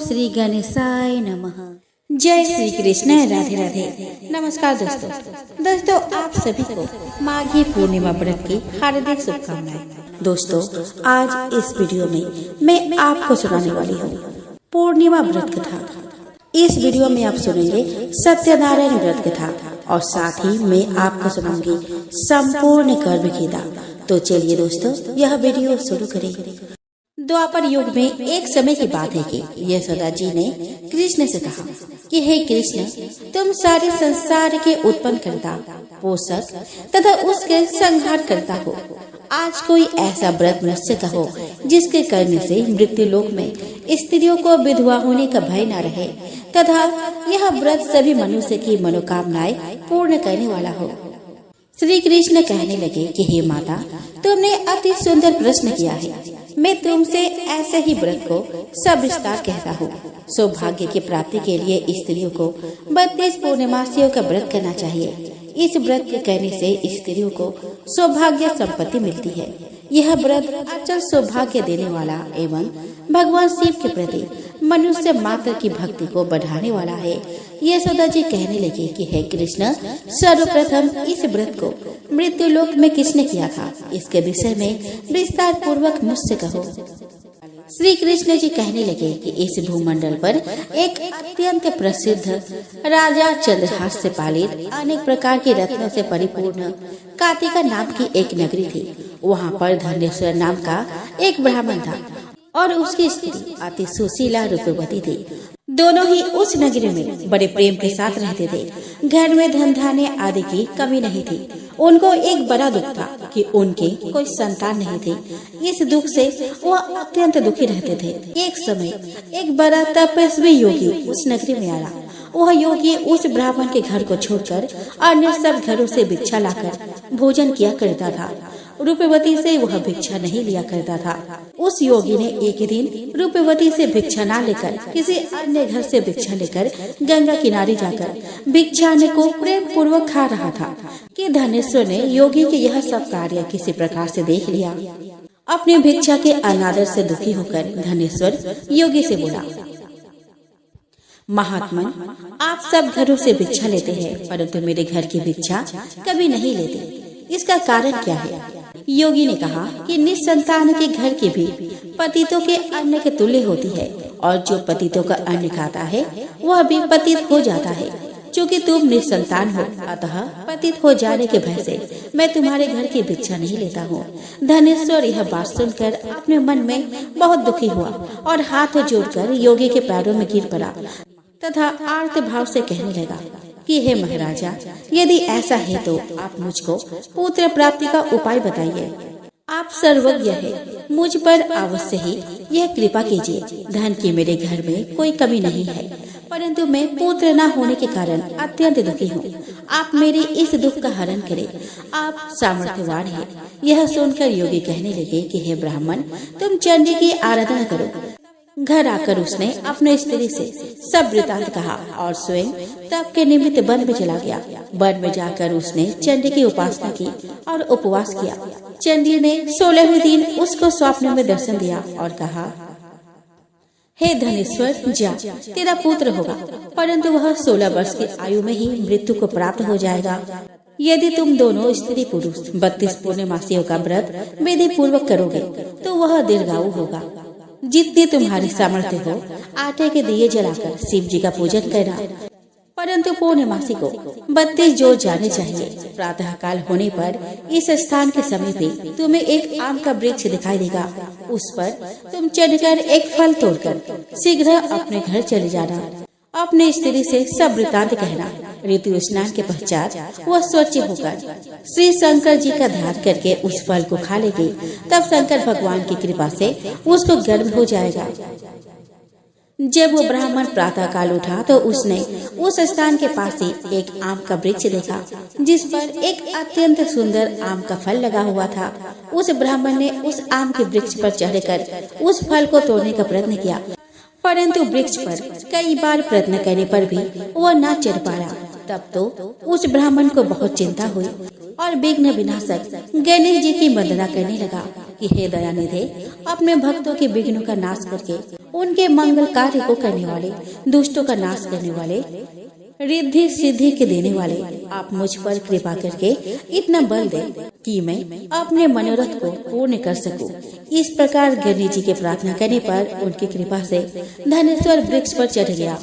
श्री गणेशाय नमः। जय श्री कृष्ण। राधे राधे। नमस्कार दोस्तों आप सभी को माघी पूर्णिमा व्रत की हार्दिक शुभकामनाएं। दोस्तों आज इस वीडियो में मैं आपको सुनाने वाली हूँ पूर्णिमा व्रत कथा। इस वीडियो में आप सुनेंगे सत्यनारायण व्रत कथा और साथ ही मैं आपको सुनाऊंगी संपूर्ण कर्म गीता। तो चलिए दोस्तों यह वीडियो शुरू करें। द्वापर युग में एक समय की बात है कि यशोदा जी ने कृष्ण से कहा कि हे कृष्ण, तुम सारे संसार के उत्पन्न करता, पोषक तथा उसके संहार करता हो। आज कोई ऐसा व्रत मुझसे कहो जिसके करने से मृत्यु लोक में स्त्रियों को विधवा होने का भय न रहे तथा यह व्रत सभी मनुष्य की मनोकामनाएं पूर्ण करने वाला हो। श्री कृष्ण कहने लगे कि हे माता, तुमने अति सुंदर प्रश्न किया है। मैं तुमसे ऐसे ही व्रत को सविस्तार कहता हूँ। सौभाग्य की प्राप्ति के लिए स्त्रियों को 32 पूर्णिमासियों का व्रत करना चाहिए। इस व्रत के करने से स्त्रियों को सौभाग्य संपत्ति मिलती है। यह व्रत अचल सौभाग्य देने वाला एवं भगवान शिव के प्रति मनुष्य मात्र की भक्ति को बढ़ाने वाला है। यशोदा जी कहने लगे कि हे कृष्ण, सर्वप्रथम इस व्रत को मृत्यु लोक में किसने किया था, इसके विषय में विस्तार पूर्वक मुझसे कहो। श्री कृष्ण जी कहने लगे कि इस भूमंडल पर एक अत्यंत प्रसिद्ध राजा चंद्रहास से पालित अनेक प्रकार के रत्नों से परिपूर्ण कातिका नाम की एक नगरी थी। वहाँ पर धनेश्वर नाम का एक ब्राह्मण था और उसकी स्त्री अति सुशीला रूपवती थी। दोनों ही उस नगरी में बड़े प्रेम के साथ रहते थे। घर में धन धान्य आदि की कमी नहीं थी। उनको एक बड़ा दुख था कि उनके कोई संतान नहीं थी। इस दुख से वह अत्यंत दुखी रहते थे। एक समय एक बड़ा तपस्वी योगी उस नगरी में आया। वह योगी उस ब्राह्मण के घर को छोड़कर अन्य सब घरों से भिक्षा लाकर भोजन किया करता था। रूपवती से वह भिक्षा नहीं लिया करता था। उस योगी ने एक दिन रूपवती से भिक्षा न लेकर किसी अन्य घर से भिक्षा लेकर गंगा किनारे जाकर भिक्षाने को प्रेम पूर्वक खा रहा था कि धनेश्वर ने योगी के यह सब कार्य किसी प्रकार से देख लिया। अपने भिक्षा के अनादर से दुखी होकर धनेश्वर योगी से बोला, महात्मन, आप सब घरों से भिक्षा लेते हैं परंतु मेरे घर की भिक्षा कभी नहीं लेते। इसका कारण क्या है? योगी ने कहा कि निसंतान के घर की भी पतितों के अन्न के तुल्य होती है और जो पतितों का अन्न खाता है वह भी पतित हो जाता है। चूँकि तुम निसंतान हो अतः पतित हो जाने के भय से मैं तुम्हारे घर की भिक्षा नहीं लेता हूँ। धनेश्वर यह बात सुनकर अपने मन में बहुत दुखी हुआ और हाथ जोड़कर योगी के पैरों में गिर पड़ा तथा आर्त भाव से कहने लगा कि हे महाराजा, यदि ऐसा है तो आप मुझको पुत्र प्राप्ति का उपाय बताइए। आप सर्वज्ञ हैं, मुझ पर अवश्य ही यह कृपा कीजिए। धन की मेरे घर में कोई कमी नहीं है परंतु मैं पुत्र न होने के कारण अत्यंत दुखी हूँ। आप मेरे इस दुख का हरण करें। आप सामर्थ्यवान हैं। यह सुनकर योगी कहने लगे कि हे ब्राह्मण, तुम चंडी की आराधना करो। घर आकर उसने अपने स्त्री से सब वृतांत कहा और स्वयं तप के निमित्त वन में चला गया। वन में जाकर उसने चंडी की उपासना की और उपवास किया। चंडी ने 16वें दिन उसको स्वप्न में दर्शन दिया और कहा, हे धनेश्वर, जा, तेरा पुत्र होगा परंतु वह 16 वर्ष की आयु में ही मृत्यु को प्राप्त हो जाएगा। यदि तुम दोनों स्त्री पुरुष 32 पूर्णिमासियों का व्रत विधि पूर्वक करोगे तो वह दीर्घायु होगा। जितनी तुम्हारी सामर्थ्य हो आटे के दिए जलाकर शिव जी का पूजन करना परंतु पूर्णिमासी को 32 जोर जाने चाहिए। प्रातः काल होने पर इस स्थान के समीप ही तुम्हें एक आम का वृक्ष दिखाई देगा। उस पर तुम चढ़कर एक फल तोड़कर शीघ्र अपने घर चले जाना। अपने स्त्री से सब वृतांत कहना। ऋतु स्नान के पश्चात वह स्वच्छ होकर श्री शंकर जी का ध्यान करके उस फल को खा लेगी। तब शंकर भगवान की कृपा से उसको गर्भ हो जाएगा। जब वो ब्राह्मण प्रातः काल उठा तो उसने उस स्थान के पास ही एक आम का वृक्ष देखा जिस पर एक अत्यंत सुंदर आम का फल लगा हुआ था। उस ब्राह्मण ने उस आम के वृक्ष पर चढ़कर उस फल को तोड़ने का प्रयत्न किया परंतु वृक्ष पर कई बार प्रयत्न करने पर भी वह न चढ़ पाया। तब तो उस ब्राह्मण को बहुत चिंता हुई और विघ्न विनाशक गणेश जी की वंदना करने लगा कि हे दयानिधे, अपने भक्तों के विघ्नों का नाश करके उनके मंगल कार्य को करने वाले, दुष्टों का नाश करने वाले, रिद्धि सिद्धि के देने वाले, आप मुझ पर कृपा करके इतना बल दे कि मैं अपने मनोरथ को पूर्ण कर सकूं। इस प्रकार गणेश जी के प्रार्थना करने पर उनकी कृपा से धनेश्वर वृक्ष पर चढ़ गया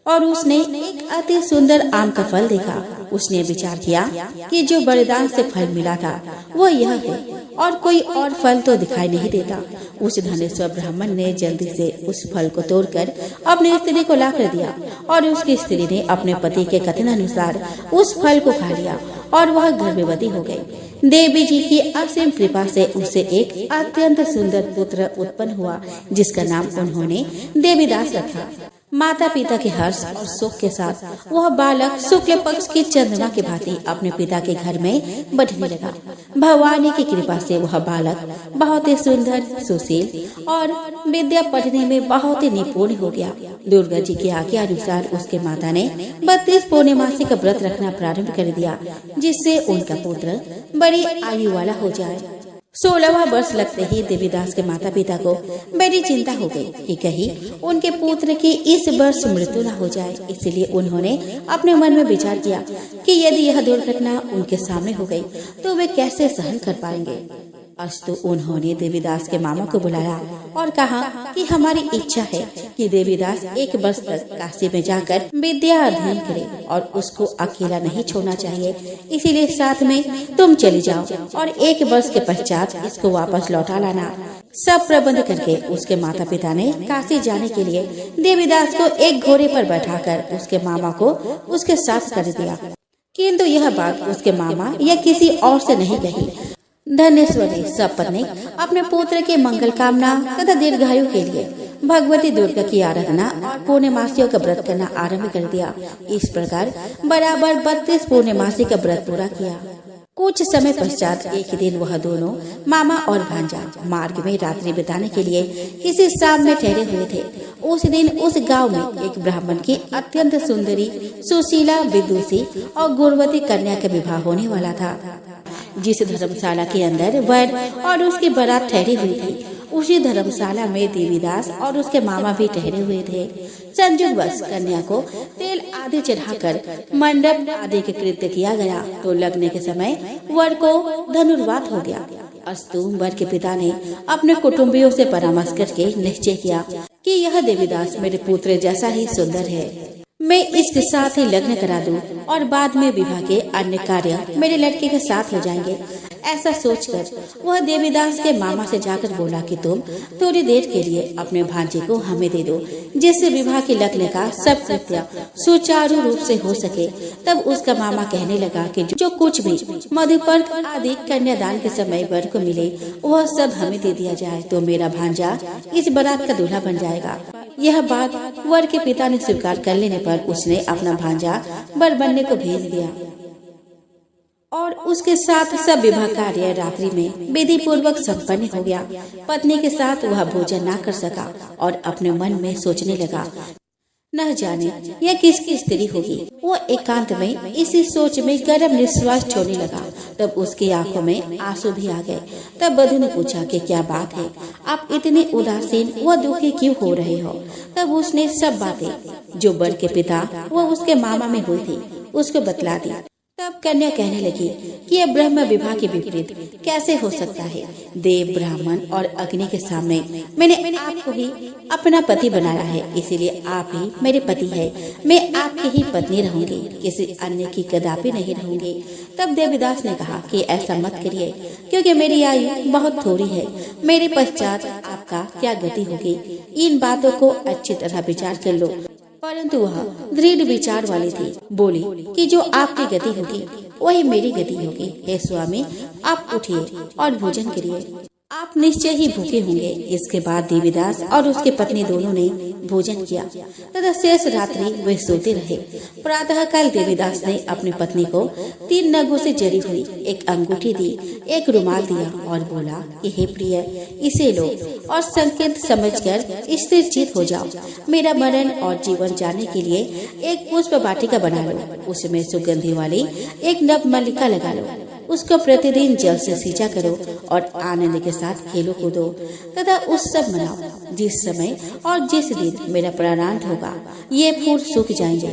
और उसने एक अति सुंदर आम का फल देखा। उसने विचार किया कि जो वरदान से फल मिला था वो यह है और कोई और फल तो दिखाई नहीं देता। उस धनेश्वर ब्राह्मण ने जल्दी से उस फल को तोड़कर अपनी स्त्री को ला कर दिया और उसकी स्त्री ने अपने पति के कथन अनुसार उस फल को खा लिया और वह गर्भवती हो गई। देवी जी की असीम कृपा से उसे एक अत्यंत सुंदर पुत्र उत्पन्न हुआ, जिसका नाम उन्होंने देवीदास रखा। माता पिता के हर्ष और सुख के साथ वह बालक शुक्ल पक्ष की चंद्रमा के भांति अपने पिता के घर में बढ़ने लगा। भवानी की कृपा से वह बालक बहुत ही सुंदर, सुशील और विद्या पढ़ने में बहुत ही निपुण हो गया। दुर्गा जी की आज्ञा अनुसार उसके माता ने 32 पूर्णिमासी का व्रत रखना प्रारंभ कर दिया, जिससे उनका पुत्र बड़ी आयु वाला हो जाए। 16वां वर्ष लगते ही देवीदास के माता पिता को बड़ी चिंता हो गई कि कहीं उनके पुत्र की इस वर्ष मृत्यु न हो जाए। इसलिए उन्होंने अपने मन में विचार किया कि यदि यह दुर्घटना उनके सामने हो गई तो वे कैसे सहन कर पाएंगे। अस्तु उन्होंने देवीदास के मामा को बुलाया और कहा कि हमारी इच्छा है कि देवीदास 1 वर्ष तक काशी में जाकर विद्या अध्ययन करे और उसको अकेला नहीं छोड़ना चाहिए, इसीलिए साथ में तुम चली जाओ और 1 वर्ष के पश्चात इसको वापस लौटा लाना। सब प्रबंध करके उसके माता पिता ने काशी जाने के लिए देवीदास को एक घोड़े पर बैठाकर उसके मामा को उसके साथ कर दिया, किंतु यह बात उसके मामा या किसी और से नहीं कही। धनेश्वर ने सपत्नीक अपने पुत्र के मंगल कामना तथा दीर्घायु के लिए भगवती दुर्गा की आराधना और पूर्णिमासियों का व्रत करना आरंभ कर दिया। इस प्रकार बराबर 32 पूर्णिमासी का व्रत पूरा किया। कुछ समय पश्चात एक दिन वह दोनों मामा और भांजा मार्ग में रात्रि बिताने के लिए किसी शाम में ठहरे हुए थे। उस दिन उस गांव में एक ब्राह्मण की अत्यंत सुंदरी, सुशीला, विदुषी और गुणवती कन्या का विवाह होने वाला था। जिस धर्मशाला के अंदर वर और उसकी बारात ठहरी हुई थी, उसी धर्मशाला में देवीदास और उसके मामा भी ठहरे हुए थे। संयोगवश कन्या को तेल आदि चढ़ाकर मंडप आदि के कृत्य किया गया तो लगने के समय वर को धनुर्वात हो गया। अस्तु वर के पिता ने अपने कुटुंबियों से परामर्श करके निश्चय किया कि यह देवीदास मेरे पुत्र जैसा ही सुंदर है, मैं इसके साथ ही लग्न करा दूं और बाद में विवाह के अन्य कार्य मेरे लड़के के साथ हो जाएंगे। ऐसा सोचकर वह देवीदास के मामा से जाकर बोला कि तुम थोड़ी देर के लिए अपने भांजे को हमें दे दो, जिससे विवाह के लग्न का सब कृत्य सुचारू रूप से हो सके। तब उसका मामा कहने लगा कि जो कुछ भी मधुपर्क आदि कन्यादान के समय वर को मिले वह सब हमें दे दिया जाए, तो मेरा भांजा इस बारात का दूल्हा बन जाएगा। यह बात वर के पिता ने स्वीकार कर लेने पर उसने अपना भांजा वर बनने को भेज दिया और उसके साथ सब विवाह कार्य रात्रि में विधि पूर्वक संपन्न हो गया। पत्नी के साथ वह भोजन न कर सका और अपने मन में सोचने लगा, न जाने यह किसकी स्त्री होगी। वो एकांत में इसी सोच में गर्म निश्वास छोड़ने लगा। तब उसकी आंखों में आंसू भी आ गए। तब वधू ने पूछा कि क्या बात है, आप इतने उदासीन व दुखी क्यों हो रहे हो। तब उसने सब बातें जो वर के पिता व उसके मामा में हुई थी उसको बतला दी। तब कन्या कहने लगी कि यह ब्रह्म विवाह के विपरीत कैसे हो सकता है। देव, ब्राह्मण और अग्नि के सामने मैंने आपको ही अपना पति बनाया है, इसीलिए आप ही मेरे पति है। मैं आपकी ही पत्नी रहूंगी, किसी अन्य की कदापि नहीं रहूंगी। तब देवीदास ने कहा कि ऐसा मत करिए, क्योंकि मेरी आयु बहुत थोड़ी है। मेरे पश्चात आपका क्या गति होगी, इन बातों को अच्छी तरह विचार कर लो। परंतु वह दृढ़ विचार वाली थी। बोली कि जो आपकी गति होगी वही मेरी गति होगी। हे स्वामी, आप उठिए और भोजन करिए, आप निश्चय ही भूखे होंगे। इसके बाद देवीदास और उसके पत्नी दोनों ने भोजन किया तथा शेष रात्रि वे सोते रहे। प्रातः काल देवीदास ने अपनी पत्नी को 3 नगों से जड़ी हुई एक अंगूठी दी, एक रुमाल दिया और बोला कि हे प्रिय, इसे लो और संकेत समझकर स्थिर चित हो जाओ। मेरा मरण और जीवन जाने के लिए एक पुष्प वाटिका बना लो, उसमें सुगंधी वाली एक नव मल्लिका लगा लो। उसको प्रतिदिन जल से सींचा करो और आनंद के साथ खेलो कूदो तथा उत्सव मनाओ। जिस समय और जिस दिन मेरा प्राणांत होगा ये फूल सूख जाएंगे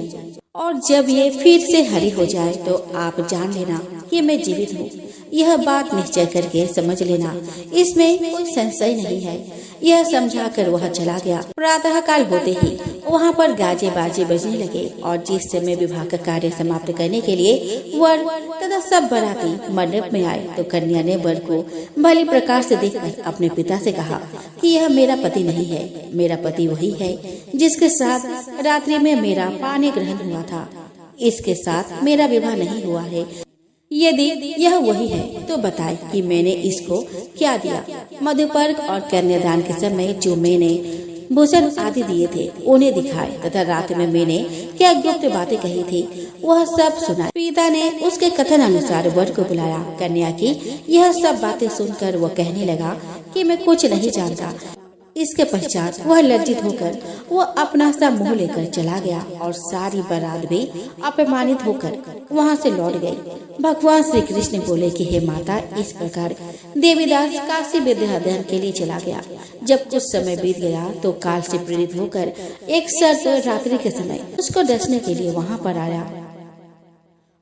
और जब ये फिर से हरी हो जाए तो आप जान लेना कि मैं जीवित हूँ। यह बात निश्चय करके समझ लेना, इसमें कोई संशय नहीं है। यह समझाकर वह चला गया। प्रातः काल होते ही वहाँ पर गाजे बाजे बजने लगे और जिस समय विवाह का कार्य समाप्त करने के लिए वर तथा सब बाराती मंडप में आए तो कन्या ने वर को भली प्रकार से देखकर अपने पिता से कहा कि यह मेरा पति नहीं है, मेरा पति वही है जिसके साथ रात्रि में मेरा पानी ग्रहण हुआ था। इसके साथ मेरा विवाह नहीं हुआ है। यदि यह वही है तो बताए कि मैंने इसको क्या दिया। मधुपर्क और कन्यादान के समय जो मैंने भूषण आदि दिए थे उन्हें दिखाए तथा रात में मैंने क्या गुप्त बातें कही थी वह सब सुना। पिता ने उसके कथन अनुसार वर को बुलाया। कन्या की यह सब बातें सुनकर वह कहने लगा कि मैं कुछ नहीं जानता। इसके पश्चात वह लज्जित होकर वह अपना सा मुंह लेकर चला गया और सारी बारात भी अपमानित होकर वहां से लौट गई। भगवान श्री कृष्ण बोले कि हे माता, इस प्रकार देवीदास काशी विद्याधन के लिए चला गया। जब कुछ समय बीत गया तो काल से प्रेरित होकर एक सर्प रात्रि के समय उसको डसने के लिए वहां पर आया।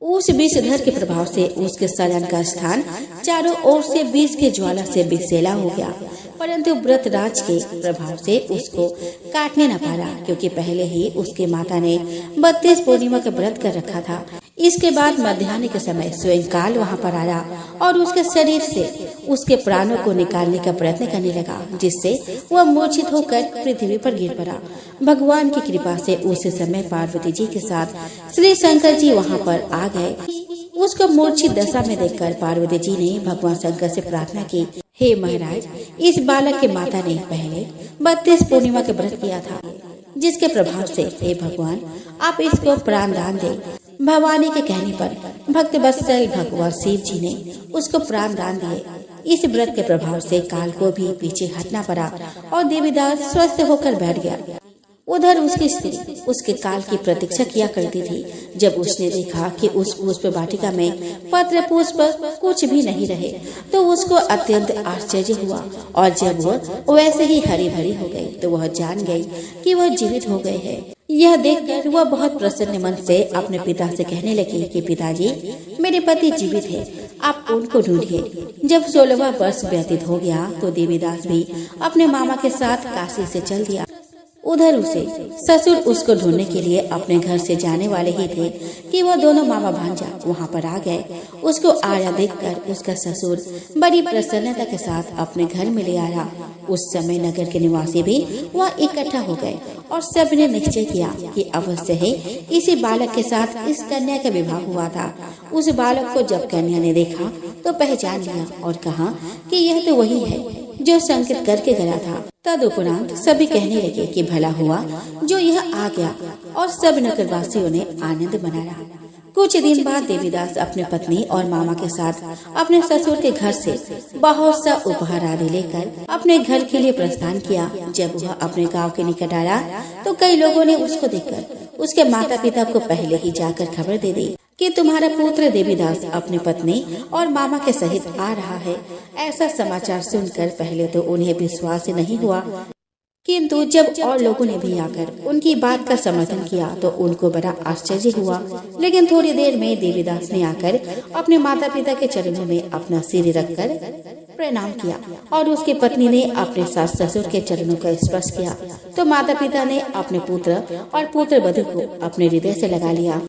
उस विषधर के प्रभाव से उसके शयन का स्थान चारों ओर से विष के ज्वाला से विषैला हो गया, परंतु व्रतराज के प्रभाव से उसको काटने न पाया, क्योंकि पहले ही उसके माता ने 32 पूर्णिमा का व्रत कर रखा था। इसके बाद मध्याह्न के समय स्वयं काल वहाँ पर आया और उसके शरीर से उसके प्राणों को निकालने का प्रयत्न करने लगा, जिससे वह मूर्छित होकर पृथ्वी पर गिर पड़ा। भगवान की कृपा से उस समय पार्वती जी के साथ श्री शंकर जी वहाँ पर आ गए। उसको मूर्छित दशा में देखकर पार्वती जी ने भगवान शंकर से प्रार्थना की, हे महाराज, इस बालक के माता ने पहले 32 पूर्णिमा का व्रत किया था, जिसके प्रभाव से हे भगवान आप इसको प्राण दान दे। भवानी के कहने पर भक्त वत्सल भगवान शिव जी ने उसको प्राण दान दिए। इस व्रत के प्रभाव से काल को भी पीछे हटना पड़ा और देवीदास स्वस्थ होकर बैठ गया। उधर उसकी स्त्री उसके काल की प्रतीक्षा किया करती थी। जब उसने देखा कि उस पुष्प वाटिका में पत्र पुष्प कुछ भी नहीं रहे तो उसको अत्यंत आश्चर्य हुआ, और जब वह वैसे ही हरी भरी हो गई तो वह जान गई कि वह जीवित हो गए हैं। यह देखकर वह बहुत प्रसन्न मन से अपने पिता से कहने लगी कि पिताजी, मेरे पति जीवित है, आप उनको ढूंढिए। जब 16वां वर्ष व्यतीत हो गया तो देवीदास भी अपने मामा के साथ काशी से चल दिया। उधर उसे ससुर उसको ढूंढने के लिए अपने घर से जाने वाले ही थे कि वह दोनों मामा भांजा वहां पर आ गए। उसको आया देखकर उसका ससुर बड़ी प्रसन्नता के साथ अपने घर में ले आया। उस समय नगर के निवासी भी वहाँ इकट्ठा हो गए और सबने निश्चय किया कि अवश्य ही इसी बालक के साथ इस कन्या का विवाह हुआ था। उस बालक को जब कन्या ने देखा तो पहचान लिया और कहा कि यह तो वही है जो संकेत करके गया था। तदुपरांत सभी कहने लगे कि भला हुआ जो यह आ गया, और सब नगरवासियों ने आनंद मनाया। कुछ दिन बाद देवीदास अपने पत्नी और मामा के साथ अपने ससुर के घर से बहुत सा उपहार आदि लेकर अपने घर के लिए प्रस्थान किया। जब वह अपने गांव के निकट आया तो कई लोगों ने उसको देखकर उसके माता पिता को पहले ही जाकर खबर दे दी कि तुम्हारा पुत्र देवीदास अपनी पत्नी और मामा के सहित आ रहा है। ऐसा समाचार सुनकर पहले तो उन्हें विश्वास नहीं हुआ, किंतु जब और लोगों ने भी आकर उनकी बात का समर्थन किया तो उनको बड़ा आश्चर्य हुआ। लेकिन थोड़ी देर में देवीदास ने आकर अपने माता पिता के चरणों में अपना सिर रखकर प्रणाम किया और उसकी पत्नी ने अपने सास ससुर के चरणों का स्पर्श किया तो माता पिता ने अपने पुत्र और पुत्र वधू को अपने हृदय से लगा लिया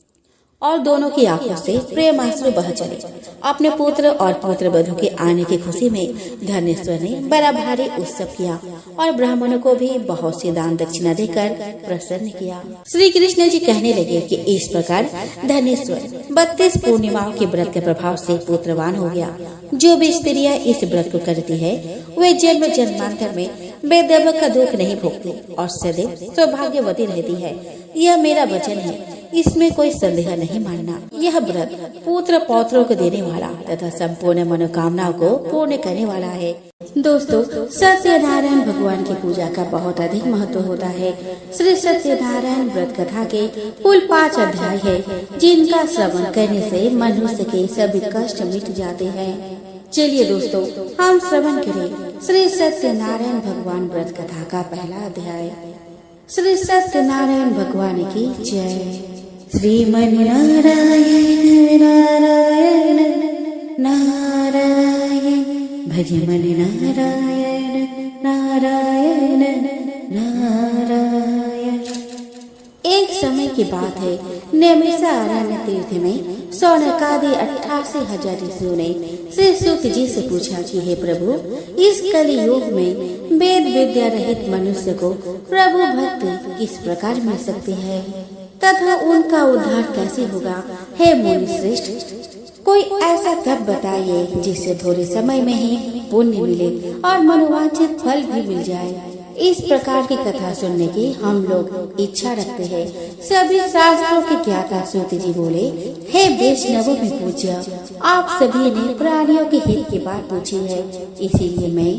और दोनों की आंखों से प्रेमाश्रु बह चले। अपने पुत्र और पुत्र वधू के आने की खुशी में धनेश्वर ने बड़ा भारी उत्सव किया और ब्राह्मणों को भी बहुत सी दान दक्षिणा देकर प्रसन्न किया। श्री कृष्ण जी कहने लगे कि इस प्रकार धनेश्वर 32 पूर्णिमाओं के व्रत के प्रभाव से पुत्रवान हो गया। जो भी स्त्रियां इस व्रत को करती है वे जन्म जन्मांतर में बेदब का दुख नहीं भोगती और सदैव सौभाग्यवती रहती है। यह मेरा वचन है इसमें कोई संदेह नहीं मानना। यह व्रत पुत्र पौत्रों को देने वाला तथा संपूर्ण मनोकामनाओं को पूर्ण करने वाला है। दोस्तों, सत्यनारायण भगवान की पूजा का बहुत अधिक महत्व होता है। श्री सत्यनारायण व्रत कथा के कुल 5 अध्याय है, जिनका श्रवण करने से मनुष्य के सभी कष्ट मिट जाते हैं। चलिए दोस्तों, हम श्रवण करें श्री सत्यनारायण भगवान व्रत कथा का पहला अध्याय। श्री सत्यनारायण भगवान की जय। श्रीमन नारायण नारायण नारायण, भजमन नारायण नारायण नारायण। एक समय की बात है, नैमिषारण्य तीर्थ में सौनकादि 88,000 ऋषियों ने श्री सूत जी से पूछा कि हे प्रभु, इस कलि युग में वेद विद्या रहित मनुष्य को प्रभु भक्ति किस प्रकार मिल सकती है तथा उनका उद्धार कैसे होगा। हे मुनि श्रेष्ठ, कोई ऐसा तप बताइए जिससे थोड़े समय में ही पुण्य मिले और मनोवांछित फल भी मिल जाए। इस प्रकार की कथा सुनने की हम लोग इच्छा रखते हैं। सभी शास्त्रों के ज्ञाता सूत जी बोले, हे वैष्णवों में पूज्य, आप सभी ने प्राणियों के हित की बात पूछी है, इसीलिए मैं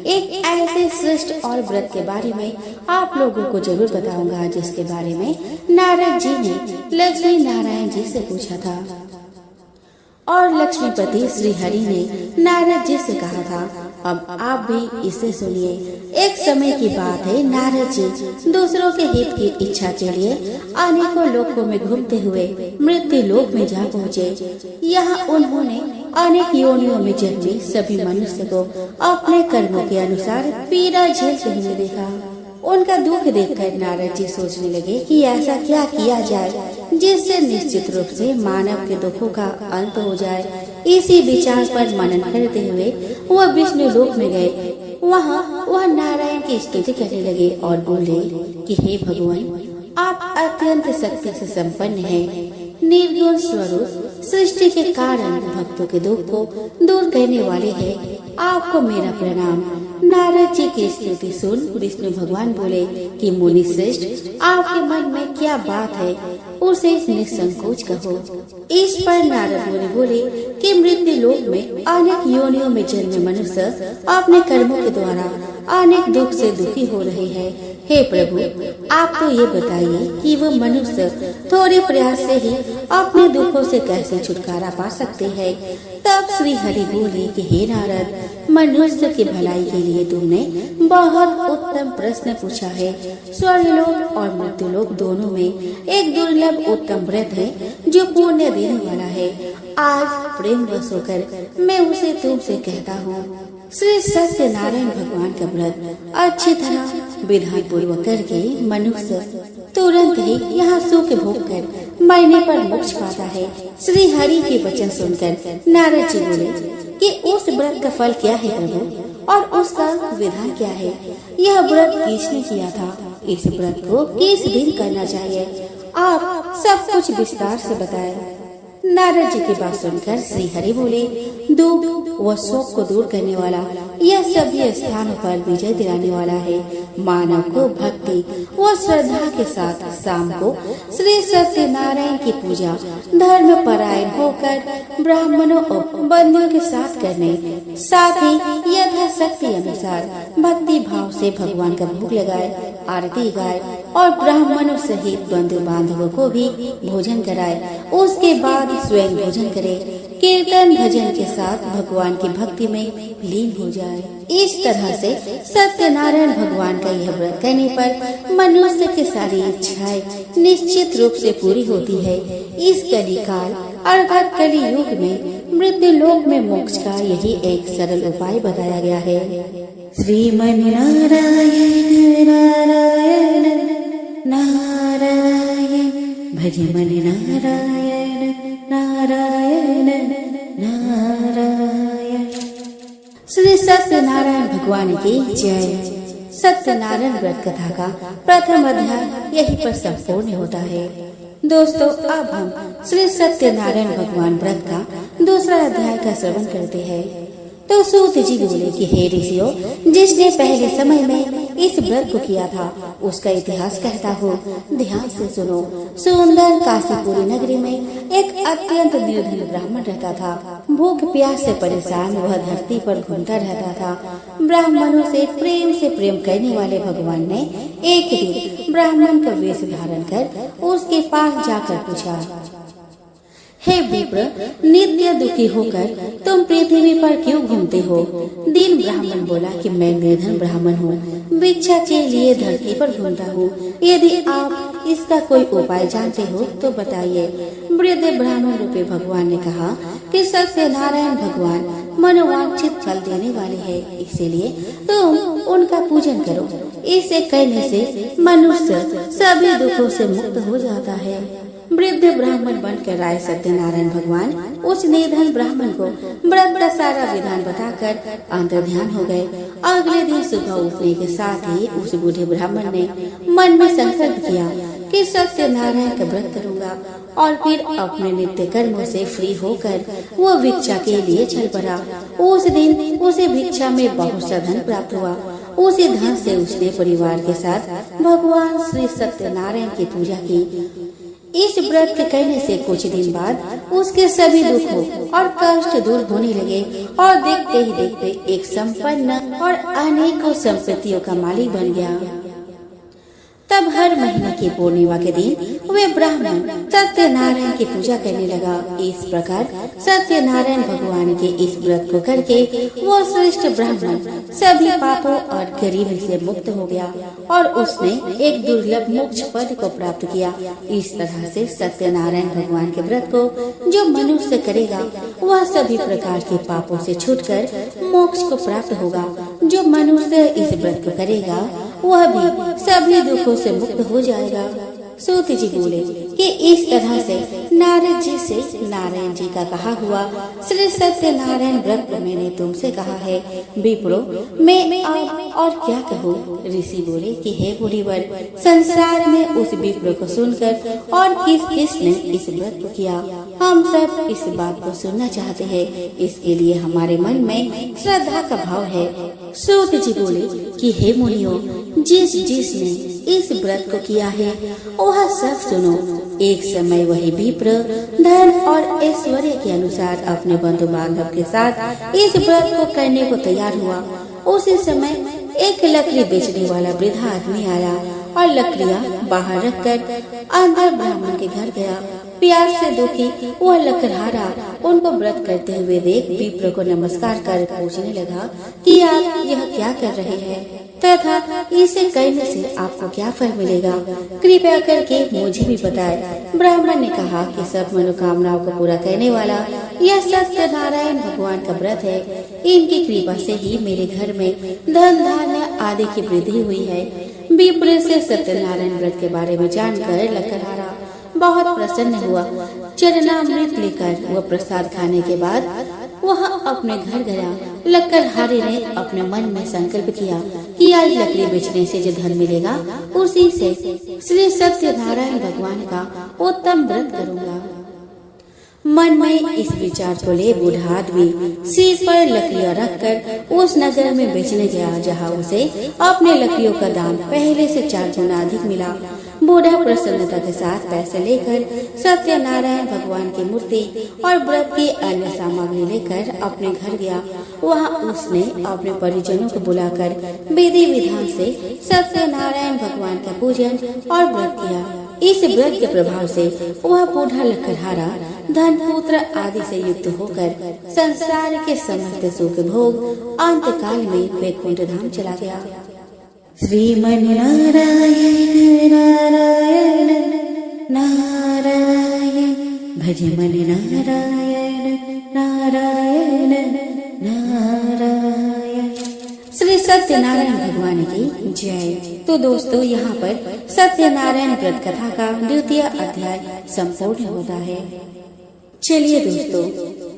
एक ऐसे श्रेष्ठ और व्रत के बारे में आप लोगों को जरूर बताऊंगा, जिसके बारे में नारद जी ने लक्ष्मी नारायण जी से पूछा था और लक्ष्मीपति श्री हरि ने नारद जी से कहा था। अब आप भी इसे सुनिए। एक समय की बात है, नारद जी दूसरों के हित की इच्छा के लिए अनेकों लोकों में घूमते हुए मृत्यु लोक में जा पहुँचे। यहाँ उन्होंने अनेक योनियों में जन्मे सभी मनुष्य को अपने कर्मों के अनुसार पीड़ा झेलते हुए देखा। उनका दुख देखकर नारद जी सोचने लगे कि ऐसा क्या किया जाए जिससे निश्चित रूप से मानव के दुखों का अंत हो जाए। इसी विचार पर मनन करते हुए वह विष्णु लोक में गए। वहाँ वह नारायण की स्तुति करने लगे और बोले कि हे भगवान, आप अत्यंत शक्ति से संपन्न हैं, निर्गुण स्वरूप, सृष्टि के कारण भक्तों के दुख को दूर करने वाले हैं। आपको मेरा प्रणाम। नारद जी की स्तुति सुन विष्णु भगवान बोले कि मुनि श्रेष्ठ, आपके मन में क्या बात है, उसे निसंकोच कहो। इस पर नारद मुनि बोले कि मृत्यु लोक में अनेक योनियों में जन्मे मनुष्य अपने कर्मों के द्वारा अनेक दुख से दुखी हो रहे हैं। हे प्रभु, आप तो ये बताइए कि वह मनुष्य थोड़े प्रयास से ही अपने दुखों से कैसे छुटकारा पा सकते हैं। तब श्री हरि बोले कि हे नारद, मनुष्य की भलाई के लिए तुमने बहुत उत्तम प्रश्न पूछा है। स्वर्गलोक और मृत्युलोक दोनों में एक दुर्लभ उत्तम व्रत है जो पुण्य देने वाला है। आज प्रेम वश होकर मैं उसे तुमसे कहता हूँ। श्री सत्यनारायण भगवान का व्रत अच्छी तरह विधान पूर्वक करके मनुष्य तुरंत ही यहाँ सुख भोग कर मरने पर मोक्ष पाता है। श्री हरि के वचन सुनकर नारद जी बोले कि उस व्रत का फल क्या है प्रभु, और उसका विधान क्या है। यह व्रत किसने किया था, इस व्रत को किस दिन करना चाहिए, आप सब कुछ विस्तार से बताएं। नारद जी की बात सुनकर श्री हरि बोले, दुख व शोक को दूर करने वाला, यह सभी स्थानों पर विजय दिलाने वाला है। मानव को भक्ति व श्रद्धा के साथ शाम को श्री सत्यनारायण की पूजा धर्म परायण होकर ब्राह्मणों और बंधुओं के साथ करने, साथ ही यथाशक्ति अनुसार भक्ति भाव से भगवान का भोग लगाए, आरती गाए और ब्राह्मणों सहित बंधु बांधवों को भी भोजन कराए। उसके बाद स्वयं भोजन करे, कीर्तन भजन के साथ भगवान की भक्ति में लीन हो जाए। इस तरह से सत्यनारायण भगवान का यह व्रत करने पर मनुष्य की सारी इच्छाएं निश्चित रूप से पूरी होती है। इस कली काल अर्थात कली युग में मृत्यु लोक में मोक्ष का यही एक सरल उपाय बताया गया है। श्रीमन नारायण नारायण नारायण, भजमन नारायण नारायण नारायण। श्री सत्यनारायण भगवान की जय। सत्यनारायण व्रत कथा का प्रथम अध्याय यहीं पर संपूर्ण होता है। दोस्तों, अब हम श्री सत्यनारायण भगवान व्रत का दूसरा अध्याय का श्रवण करते हैं। तो सूत जी बोले कि हे ऋषियों, जिसने पहले समय में इस व्रत को किया था उसका इतिहास कहता हूँ, ध्यान से सुनो। सुंदर काशीपुरी नगरी में एक अत्यंत निर्धन ब्राह्मण रहता था। भूख प्यास से परेशान वह धरती पर घूमता रहता था। ब्राह्मणों से प्रेम करने वाले भगवान ने एक दिन ब्राह्मण का वेश धारण कर उसके पास जाकर पूछा, हे विप्र, नित्य दुखी होकर तुम पृथ्वी पर क्यों घूमते हो? दीन ब्राह्मण बोला कि मैं निर्धन ब्राह्मण हूँ, भिक्षा के लिए धरती पर घूमता हूँ। यदि आप इसका कोई उपाय जानते हो तो बताइए। वृद्ध ब्राह्मण रूपी भगवान ने कहा कि सत्यनारायण भगवान मनोवांछित फल देने वाले हैं, इसीलिए तुम उनका पूजन करो। इसे करने से मनुष्य सभी दुखों से मुक्त हो जाता है। वृद्ध ब्राह्मण बनकर आए सत्यनारायण भगवान उस निर्धन ब्राह्मण को व्रत का सारा विधान बताकर अंतर्ध्यान हो गए। अगले दिन सुबह उठने के साथ ही उस बूढ़े ब्राह्मण ने मन में संकल्प किया कि सत्यनारायण का व्रत करूंगा, और फिर अपने नित्य कर्मों से फ्री होकर वो भिक्षा के लिए चल पड़ा। उस दिन उसे भिक्षा में बहुत सा धन प्राप्त हुआ। उसी धन से उसने परिवार के साथ भगवान श्री सत्यनारायण की पूजा की। इस व्रत के करने से कुछ दिन बाद उसके सभी दुखों और कष्ट दूर होने लगे और देखते ही देखते एक संपन्न और अनेकों संपत्तियों का मालिक बन गया। तब हर महीने की पूर्णिमा के दिन वे ब्राह्मण सत्यनारायण की पूजा करने लगा। इस प्रकार सत्यनारायण भगवान के इस व्रत को करके वो श्रेष्ठ ब्राह्मण सभी पापों और गरीबी से मुक्त हो गया और उसने एक दुर्लभ मोक्ष पद को प्राप्त किया। इस तरह से सत्यनारायण भगवान के व्रत को जो मनुष्य करेगा वह सभी प्रकार के पापों से छूटकर मोक्ष को प्राप्त होगा। जो मनुष्य इस व्रत को करेगा वह भी सभी दुखों से मुक्त हो जाएगा। सूत जी बोले कि इस तरह से नारद जी से नारायण जी का कहा हुआ श्री सत्यनारायण व्रत को मैंने तुमसे कहा है। विप्रो, मैं और क्या कहूँ? ऋषि बोले कि हे मुनिवर, संसार में उस विप्र को सुनकर और किस ने इस व्रत को किया, हम सब इस बात को सुनना चाहते हैं। इसके लिए हमारे मन में श्रद्धा का भाव है। सूत जी बोले कि हे मुनियों, जिसने इस व्रत को किया है वह सब सुनो। एक समय वही विप्र धन और ऐश्वर्य के अनुसार अपने बंधु बांधव के साथ इस व्रत को करने को तैयार हुआ। उसी समय एक लकड़ी बेचने वाला वृद्ध आदमी आया और लकड़ियाँ बाहर रखकर अंदर ब्राह्मण के घर गया। प्यास से दुखी वह लकड़हारा उनको व्रत करते हुए देख विप्र को नमस्कार कर पूछने लगा कि आप यह क्या कर रहे हैं तथा इसे करने से आपको क्या फल मिलेगा, कृपया करके मुझे भी बताएं। ब्राह्मण ने कहा कि सब मनोकामनाओं को पूरा करने वाला यह सत्यनारायण भगवान का व्रत है। इनकी कृपा से ही मेरे घर में धन धान्य आदि की वृद्धि हुई है। विप्र से सत्यनारायण व्रत के बारे में जानकर लकड़हारा बहुत प्रसन्न हुआ। चरणामृत लेकर वह प्रसाद खाने के बाद वह अपने घर गया। लकड़हारे ने अपने मन में संकल्प किया कि आज लकड़ी बेचने से जो धन मिलेगा उसी से श्री सत्यनारायण भगवान का उत्तम व्रत करूंगा। मन में इस विचार को ले बूढ़ा आदमी सिर पर लकड़ियां रखकर उस नगर में बेचने गया, जहां उसे अपने लकड़ियों का दाम पहले से 4 गुना अधिक मिला। बूढ़ा प्रसन्नता के साथ पैसे लेकर सत्यनारायण भगवान की मूर्ति और व्रत की अन्य सामग्री लेकर अपने घर गया। वहां उसने अपने परिजनों को बुलाकर विधि विधान से सत्यनारायण भगवान का पूजन और व्रत किया। इस व्रत के प्रभाव से वह बूढ़ा लकड़हारा धन पुत्र आदि से युक्त होकर संसार के समस्त सुख भोग अंत काल में वैकुंठ धाम चला गया। श्रीमन नारायण नारायण नारायण, भज मन नारायण नारायण नारायण। श्री सत्यनारायण भगवान की जय। तो दोस्तों, यहाँ पर सत्यनारायण व्रत कथा का 2वां अध्याय संपूर्ण होता है। चलिए दोस्तों,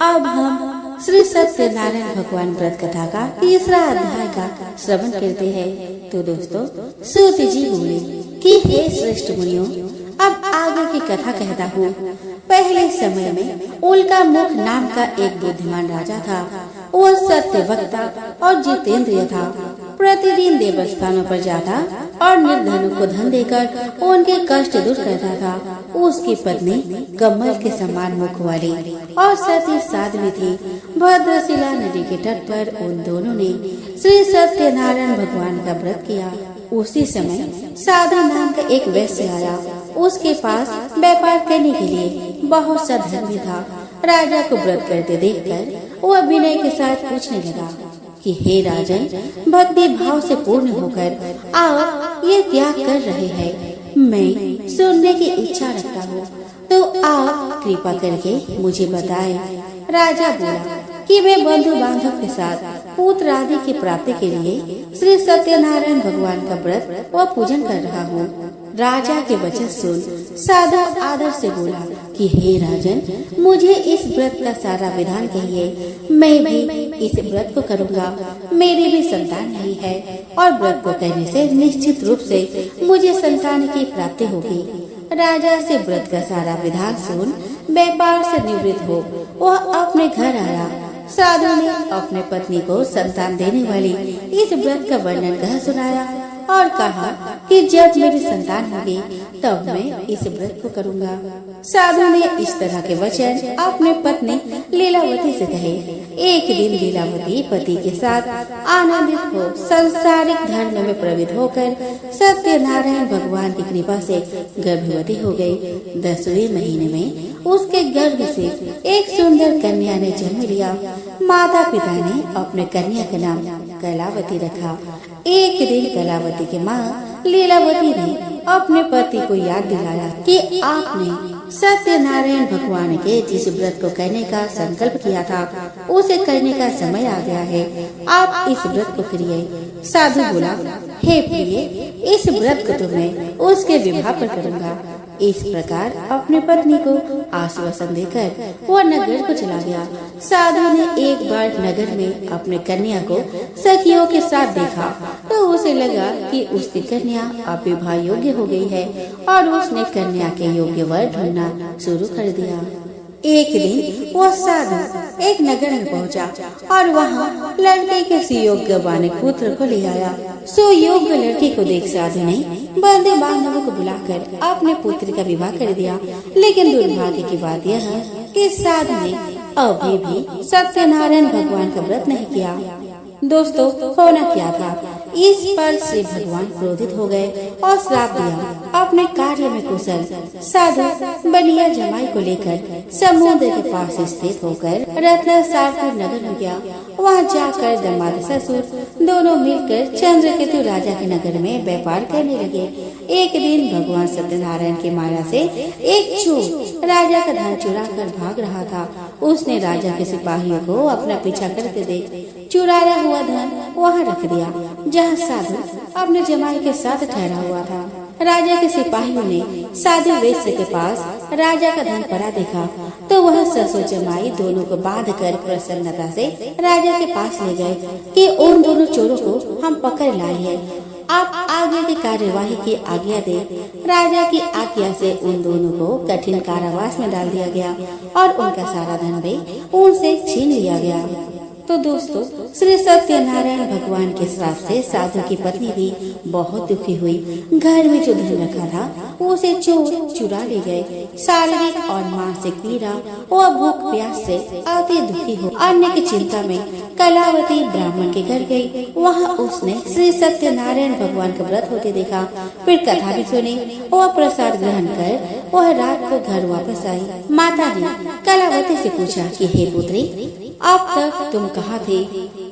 अब हम श्री सत्यनारायण भगवान व्रत कथा का 3रा अध्याय का श्रवण करते हैं। तो दोस्तों, सूत जी बोले कि हे श्रेष्ठ मुनियों, अब आगे की कथा कहता हूँ। पहले समय में उल्का मुख नाम का एक बुद्धिमान राजा था। वह सत्यवक्ता और जितेंद्रिय था। प्रतिदिन देवस्थानों पर जाता और निर्धनों को धन देकर उनके कष्ट दूर करता था। उसकी पत्नी कमल के समान मुख वाली और सती साध्वी थी। भद्रशिला नदी के तट पर उन दोनों ने श्री सत्यनारायण भगवान का व्रत किया। उसी समय साधु नाम का एक वैश्य आया। उसके पास व्यापार करने के लिए बहुत सा धन भी था। राजा को व्रत करते देखकर वह विनय के साथ पूछने लगा कि हे राजन, भक्ति भाव से पूर्ण होकर आप ये क्या कर रहे हैं? मैं सुनने की इच्छा रखता हूँ, तो आप कृपा करके मुझे बताएं। राजा बोला कि मैं बंधु बांधव के साथ पुत्र आदि की प्राप्ति के लिए श्री सत्यनारायण भगवान का व्रत व पूजन कर रहा हूँ। राजा के वचन सुन साधु आदर से बोला कि हे राजन, मुझे इस व्रत का सारा विधान कहिए। मैं भी इस व्रत को करूँगा। मेरी भी संतान नहीं है और व्रत को करने से निश्चित रूप से मुझे संतान की प्राप्ति होगी। राजा से व्रत का सारा विधान सुन व्यापार से निवृत्त हो वह अपने घर आया। साधु ने अपने पत्नी को संतान देने वाली इस व्रत का वर्णन कह सुनाया और कहा कि जब मेरी संतान होगी तब मैं इस व्रत को करूँगा। साधु ने इस तरह के वचन अपने पत्नी लीलावती से कहे। एक दिन लीलावती पति के साथ आनंदित हो संसारिक धर्म में प्रवृत्त होकर सत्यनारायण भगवान की कृपा से गर्भवती हो गई। 10वें महीने में उसके गर्भ से एक सुंदर कन्या ने जन्म लिया। माता पिता ने अपने कन्या का नाम कलावती रखा। एक दिन कलावती की माँ लीलावती ने अपने पति को याद दिलाया कि आपने सत्यनारायण भगवान के जिस व्रत को करने का संकल्प किया था उसे करने का समय आ गया है। आप इस व्रत को करिए। साधु बोला, हे प्रिय, इस व्रत को तो मैं उसके विवाह पर करूँगा। इस प्रकार अपनी पत्नी को आश्वासन देकर वह नगर को चला गया। साधु ने एक बार नगर में अपने कन्या को सखियों के साथ देखा तो उसे लगा कि उसकी कन्या अब विवाह योग्य हो गई है और उसने कन्या के योग्य वर ढूंढना शुरू कर दिया। एक दिन वह साधु एक नगर में पहुंचा और वहां लड़के के सुयोग्य बालक पुत्र को ले आया। सुयोग्य लड़के को देख साधु ने बंधु बांधवों को बुलाकर अपने पुत्र का विवाह कर दिया। लेकिन दुर्भाग्य की बात यह है कि साधु ने अभी भी सत्यनारायण भगवान का व्रत नहीं किया। दोस्तों, होना क्या था, इस पर श्री भगवान क्रोधित हो गए और श्राप दिया। अपने कार्य में कुशल साधु बनिया जमाई को लेकर समुद्र के पास स्थित होकर रत्नसारपुर नगर में गया। वहाँ जाकर दामाद ससुर दोनों मिलकर चंद्रकेतु राजा के नगर में व्यापार करने लगे। एक दिन भगवान सत्यनारायण की माया से एक चोर राजा का धन चुरा कर भाग रहा था। उसने राजा के सिपाहियों को अपना पीछा करते देख चुराया हुआ धन वहाँ रख दिया जहाँ साधु अपने जमाई के साथ ठहरा हुआ था। राजा के सिपाहियों ने साधु वैश्य के पास राजा का धन पड़ा देखा तो वह ससुर जमाई दोनों को बांधकर प्रसन्नता से राजा के पास ले गए कि उन दोनों चोरों को हम पकड़ लाए हैं, आप आगे की कार्यवाही की आज्ञा दे। राजा की आज्ञा से उन दोनों को कठिन कारावास में डाल दिया गया और उनका सारा धन भी उनसे छीन लिया गया। तो दोस्तों, श्री सत्यनारायण भगवान के श्राप से साधु की पत्नी भी बहुत दुखी हुई। घर में जो धन रखा था उसे चोर चुरा ले गए। शारीरिक और मानसिक पीड़ा और भूख प्यास से अति दुखी हो अन्य की चिंता में कलावती ब्राह्मण के घर गई। वहाँ उसने श्री सत्यनारायण भगवान का व्रत होते देखा। फिर कथा भी सुनी और प्रसाद ग्रहण कर वह रात को घर वापस आई। माता ने कलावती से पूछा कि हे पुत्री, अब तक तुम कहाँ थे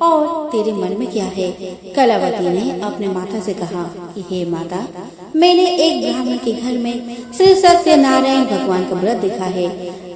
और तेरे मन में क्या है? कलावती ने अपने माता से कहा कि हे माता, मैंने एक ब्राह्मण के घर में श्री सत्यनारायण भगवान का व्रत देखा है।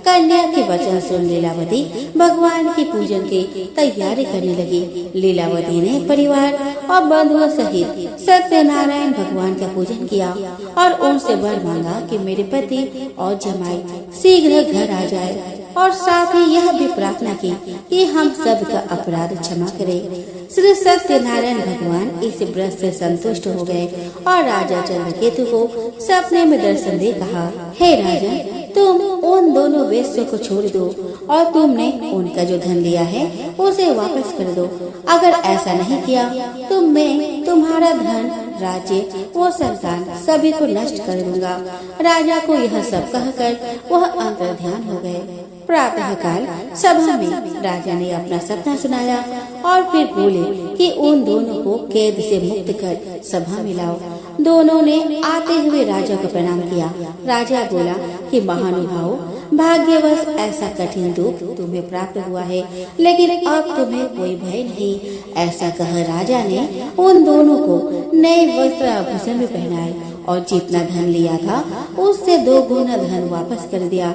कन्या के वचन सुन लीलावती भगवान की पूजन की तैयारी करने लगी। लीलावती ने परिवार और बंधुओं सहित सत्यनारायण भगवान का पूजन किया और उनसे वर मांगा कि मेरे पति और जमाई शीघ्र घर आ जाए और साथ ही यह भी प्रार्थना की कि हम सब का अपराध क्षमा करें। श्री सत्यनारायण भगवान इस व्रत से संतुष्ट हो गए और राजा चंद्रकेतु को सपने में दर्शन दे कहा, हे राजा, तुम उन दोनों वेश्यों को छोड़ दो और तुमने उनका जो धन लिया है उसे वापस कर दो। अगर ऐसा नहीं किया तो मैं तुम्हारा धन, राज्य वो संतान सभी को नष्ट कर दूंगा। राजा को यह सब कहकर वह अंतर्ध्यान हो गए। प्रातः काल सभा में राजा ने अपना सपना सुनाया और फिर बोले कि उन दोनों को कैद से मुक्त कर सभा में लाओ। दोनों ने आते हुए राजा को प्रणाम किया। राजा बोला कि महानुभाव, भाग्यवश ऐसा कठिन दुख तुम्हें प्राप्त हुआ है, लेकिन अब तुम्हें कोई भय नहीं। ऐसा कह राजा ने उन दोनों को नए वस्त्र आभूषण में पहनाए और जितना धन लिया था उससे 2 गुना धन वापस कर दिया।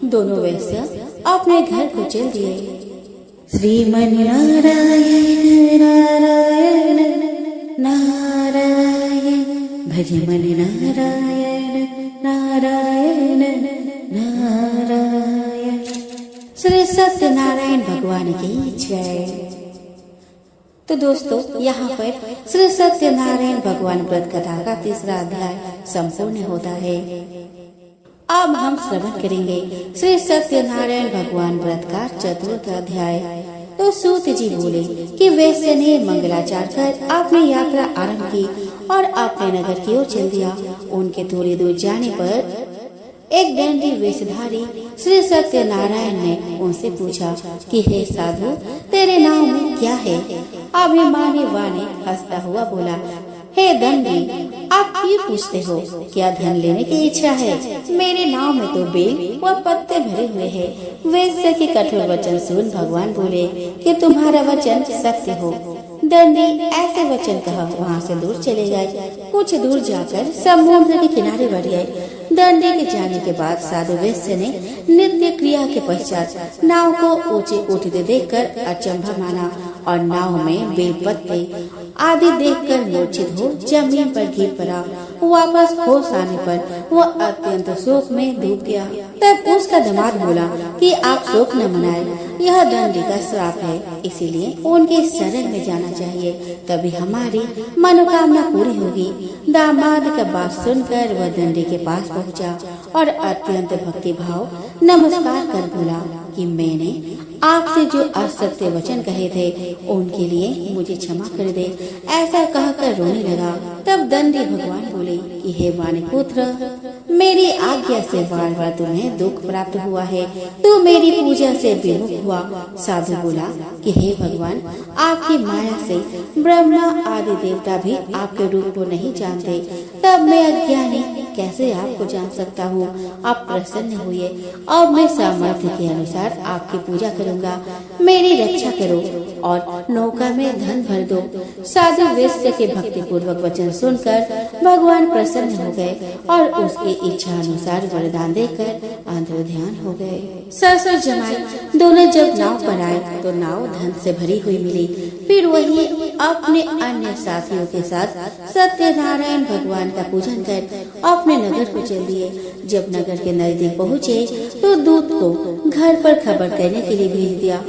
दोनों वैश्य अपने घर को चल दिए। श्रीमन नारायण नारायण नारायण, भज मन नारायण नारायण नारायण। श्री सत्यनारायण भगवान की जय। तो दोस्तों, यहाँ पर श्री सत्यनारायण भगवान व्रत कथा का 3रा अध्याय संपूर्ण होता है। अब हम श्रवण करेंगे श्री सत्यनारायण भगवान व्रत का 4था अध्याय। तो सूत जी बोले कि वैश्य ने मंगलाचार कर अपनी यात्रा आरंभ की और अपने नगर की ओर चल दिया। उनके थोड़ी दूर जाने पर एक दंडी वेशधारी श्री सत्यनारायण ने उनसे पूछा कि हे साधु, तेरे नाम में क्या है? अभिमानी वाणी हंसता हुआ बोला, हे दंडी, आप क्यों पूछते हो? क्या धन लेने की इच्छा है? मेरे नाम में तो बेल व पत्ते भरे हुए हैं। वैश्य के कठोर वचन सुन भगवान बोले कि तुम्हारा वचन सत्य हो। दंडी ऐसे वचन कहा वहाँ से दूर चले गए। कुछ दूर जाकर समुद्र के किनारे बढ़ गए। दंडी के जाने के बाद साधु वैश्य ने नित्य क्रिया के पश्चात नाव को ऊंचे उठते देखकर अचंभा माना और नाव में बेलपत्ते आदि देखकर मूर्छित हो जमीन पर गिर पड़ा। वापस होश आने पर वह अत्यंत शोक में डूब गया। तब उसका दामाद बोला कि आप शोक न मनाएं, यह दंडी का श्राप है, इसीलिए उनके शरण में जाना चाहिए, तभी हमारी मनोकामना पूरी होगी। दामाद का बात सुनकर वह दंडी के पास पहुंचा और अत्यंत भक्ति भाव नमस्कार कर बोला कि मैंने आपसे जो असत्य वचन कहे थे उनके लिए मुझे क्षमा कर दे। ऐसा कहकर रोने लगा। तब दंडी भगवान बोले कि हे वाणी पुत्र, मेरी आज्ञा से बार बार तुम्हें दुख प्राप्त हुआ है, तू मेरी पूजा से विमुख हुआ। साधु बोला कि हे भगवान, आपकी माया से ब्रह्मा आदि देवता भी आपके रूप को नहीं जानते, तब मैं अज्ञानी कैसे आपको जान सकता हूँ? आप प्रसन्न हुए। अब मैं सामर्थ्य के अनुसार आपकी पूजा करूँगा, मेरी रक्षा करो और नौका में धन भर दो। साधु वैश्य के भक्ति पूर्वक वचन सुनकर भगवान प्रसन्न हो गए और उसकी इच्छा अनुसार वरदान देकर अंतर्ध्यान हो गए। ससुर जमाई दोनों जब नाव पर आए तो नाव धन से भरी हुई मिली। फिर वही अपने अन्य साथियों के साथ सत्यनारायण भगवान का पूजन कर अपने नगर को चल दिए। जब नगर के नजदीक पहुँचे तो दूत को घर पर खबर करने के लिए भेज दिया।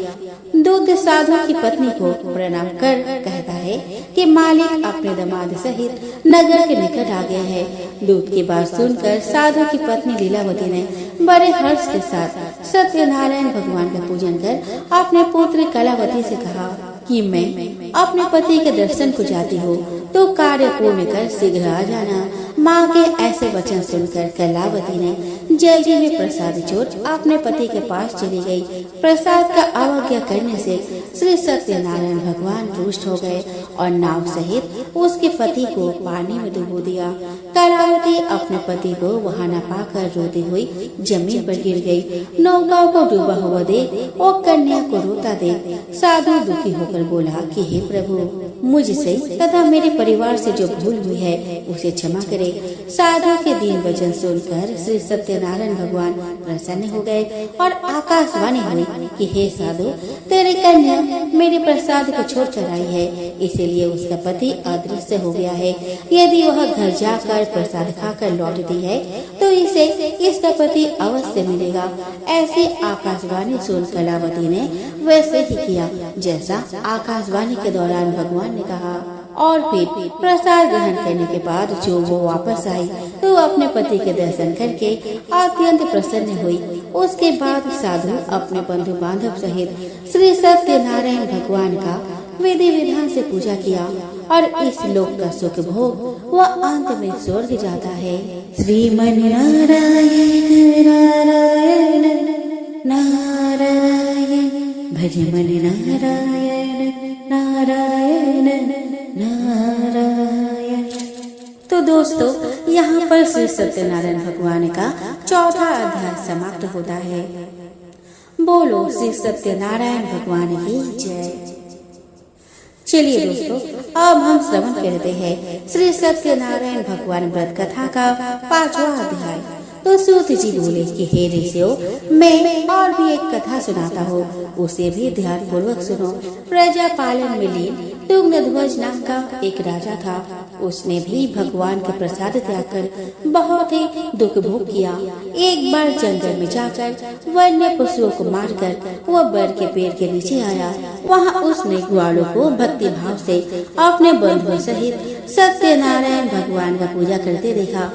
दूत साधु की पत्नी को प्रणाम कर कहता है कि मालिक अपने दामाद सहित नगर के निकट आ गए हैं। दूत की बात सुनकर साधु की पत्नी लीलावती ने बड़े हर्ष के साथ सत्यनारायण भगवान का पूजन कर अपने पुत्र कलावती से कहा कि मैं अपने पति के दर्शन को जाती हूँ, तो कार्य पूर्ण कर शीघ्र आ जाना। माँ के ऐसे वचन सुनकर कलावती ने जल्दी में प्रसाद छोड़ अपने पति के पास चली गई। प्रसाद का अवज्ञा करने से श्री सत्यनारायण भगवान रुष्ट हो गए और नाव सहित उसके पति को पानी में डुबो दिया। कलावती अपने पति को वहाँ न पाकर रोती हुई जमीन पर गिर गई। नौका को डूबा हुआ देख और कन्या को रोता देख साधु दुखी होकर बोला कि हे प्रभु, मुझसे तथा मेरे परिवार से जो भूल हुई है उसे क्षमा करे। साधु के दीन वचन सुनकर श्री सत्यनारायण भगवान प्रसन्न हो गए और आकाशवाणी हुई कि हे साधु, तेरी कन्या मेरे प्रसाद को छोड़ कर आई है, इसीलिए उसका पति अदृश्य हो गया है। यदि वह घर जाकर प्रसाद खाकर लौटती है तो इसे इसका पति अवश्य मिलेगा। ऐसी आकाशवाणी सुन कलावती ने वैसे ही किया जैसा आकाशवाणी के दौरान भगवान ने कहा। और फिर प्रसाद ग्रहण करने के बाद जो वो वापस आई तो अपने पति के दर्शन करके अत्यंत प्रसन्न हुई। उसके बाद साधु अपने बंधु बांधव सहित श्री सत्यनारायण भगवान का विधि विधान से पूजा किया और इस लोक का सुख भोग वह अंत में स्वर्ग जाता है। श्रीमन नारायण नारायण नारायण भज मन नारायण नारायण नारायण। तो दोस्तों, यहाँ पर श्री सत्यनारायण भगवान का चौथा अध्याय समाप्त होता है। बोलो श्री सत्यनारायण भगवान की जय। चलिए दोस्तों, अब हम श्रवण करते हैं श्री सत्यनारायण भगवान व्रत कथा का 5वां अध्याय। तो सूत जी बोले कि हे ऋषियों, मैं और भी एक कथा सुनाता हूँ, उसे भी ध्यान पूर्वक सुनो। प्रजा पालन में लीन तुंगध्वज नाम का एक राजा था। उसने भी भगवान के प्रसाद त्याग कर बहुत ही दुख भोग किया। एक बार जंगल में जाकर वन्य पशुओं को मारकर वह बर के पेड़ के नीचे आया। वहाँ उसने ग्वालों को भक्ति भाव से अपने बंधुओं सहित सत्यनारायण भगवान का पूजा करते देखा।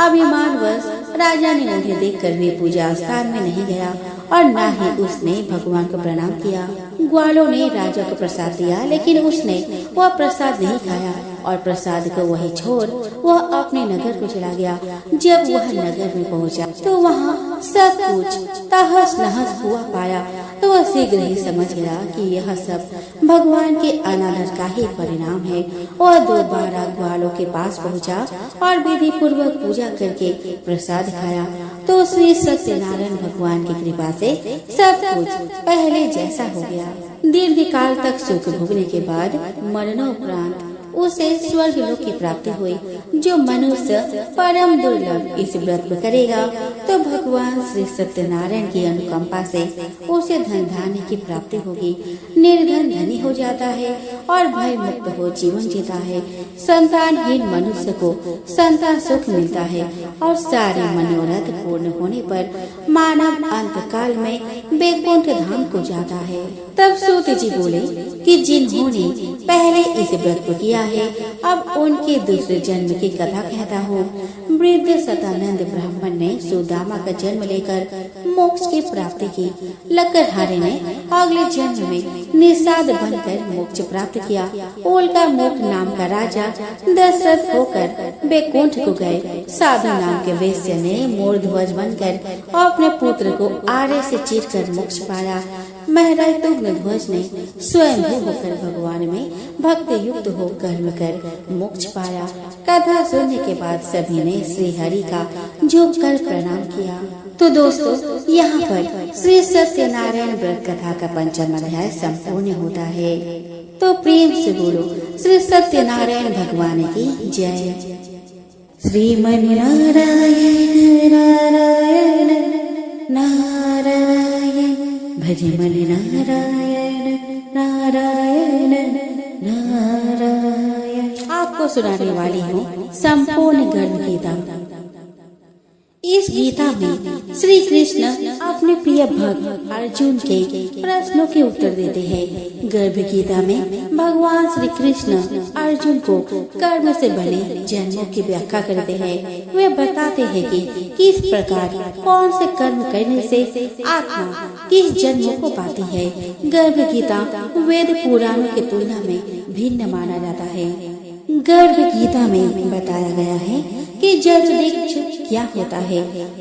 अभिमानवश राजा ने उन्हें देखकर भी पूजा स्थान में नहीं गया और न ही उसने भगवान को प्रणाम किया। ग्वालों ने राजा को प्रसाद दिया, लेकिन उसने वह प्रसाद नहीं खाया और प्रसाद को वही छोड़ वह अपने नगर को चला गया। जब वह नगर में पहुंचा तो वहाँ सब कुछ तहस नहस हुआ पाया। तो वह शीघ्र ही समझ गया कि यह सब भगवान के अनादर का ही परिणाम है। वह दोबारा ग्वालों के पास पहुंचा और विधि पूर्वक पूजा करके प्रसाद खाया। तो श्री सत्यनारायण भगवान की कृपा से सब कुछ पहले जैसा हो गया। दीर्घ काल तक सुख भोगने के बाद मरणोपरांत उसे स्वर्ग लोक की प्राप्ति हुई। जो मनुष्य परम दुर्लभ इस व्रत को करेगा तो भगवान श्री सत्यनारायण की अनुकंपा से उसे धन धान्य की प्राप्ति होगी। निर्धन धनी हो जाता है और भय मुक्त हो जीवन जीता है। संतानहीन मनुष्य को संतान सुख मिलता है और सारे मनोरथ पूर्ण होने पर मानव अंत काल में वैकुंठ धाम को जाता है। तब सूत जी बोले कि जिन्होंने पहले इस व्रत को किया है, अब उनके दूसरे जन्म की कथा कहता हूँ। वृद्ध सतानंद ब्राह्मण ने सुदामा का जन्म लेकर मोक्ष की प्राप्ति की। लकड़हारे ने अगले जन्म में निषाद बनकर मोक्ष प्राप्त किया। उल्का मुख नाम का राजा दशरथ होकर वैकुंठ को गए। साधु नाम के वैश्य ने मूर्ध्वज बनकर अपने पुत्र को आरे से चीरकर मोक्ष पाया। महाराज तुंगध्वज ने स्वयं होकर भगवान में भक्ति युक्त हो कर्म कर मोक्ष पाया। कथा सुनने के बाद सभी ने श्री हरि का झुककर प्रणाम किया। तो दोस्तों, यहाँ पर श्री सत्यनारायण व्रत कथा का 5वां अध्याय संपूर्ण होता है। तो प्रेम से बोलो श्री सत्यनारायण भगवान की जय। श्रीमन नारायण नारायण नारायण भज मन नारायण नारायण नारायण। आपको सुनाने वाली हूँ संपूर्ण गर्भ गीता। इस गीता में श्री कृष्ण अपने प्रिय भक्त अर्जुन के प्रश्नों के उत्तर देते हैं। गर्भ गीता में भगवान श्री कृष्ण अर्जुन को कर्म से बने जन्मों की व्याख्या करते हैं। वे बताते हैं कि किस प्रकार कौन से कर्म करने से आत्मा किस जन्मों को पाती है। गर्भ गीता वेद पुराणों की तुलना में भिन्न माना जाता है। गर्भ गीता में बताया गया है कि जगदीश क्या होता है,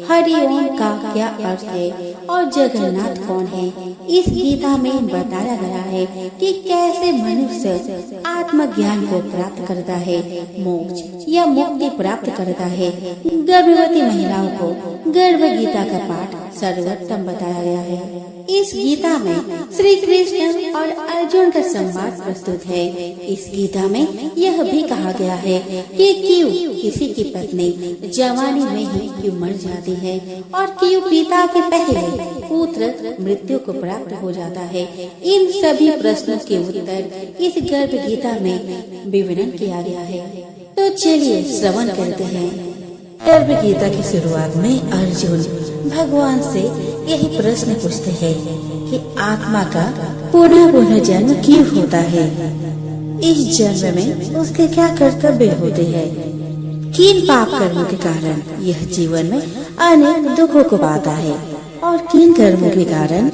हरिओम का क्या अर्थ है और जगन्नाथ कौन है। इस गीता में बताया गया है कि कैसे मनुष्य आत्मज्ञान को प्राप्त करता है, मोक्ष या मुक्ति प्राप्त करता है। गर्भवती महिलाओं को गर्भ गीता का पाठ सर्वोत्तम बताया गया है। इस गीता में श्री कृष्ण और अर्जुन का संवाद प्रस्तुत है। इस गीता में यह भी कहा गया है कि क्यों किसी की पत्नी जवानी में ही क्यों मर जाती है और क्यों पिता के पहले पुत्र मृत्यु को प्राप्त हो जाता है। इन सभी प्रश्नों के उत्तर इस गर्भ गीता में विवरण किया गया है। तो चलिए श्रवण करते हैं। गर्भ गीता की शुरुआत में अर्जुन भगवान से यही प्रश्न पूछते हैं कि आत्मा का पुनः पुनः जन्म क्यों होता है। इस जन्म में उसके क्या कर्तव्य होते हैं, किन पाप कर्मों के कारण यह जीवन में अनेक दुखों को पाता है और किन कर्मों के कारण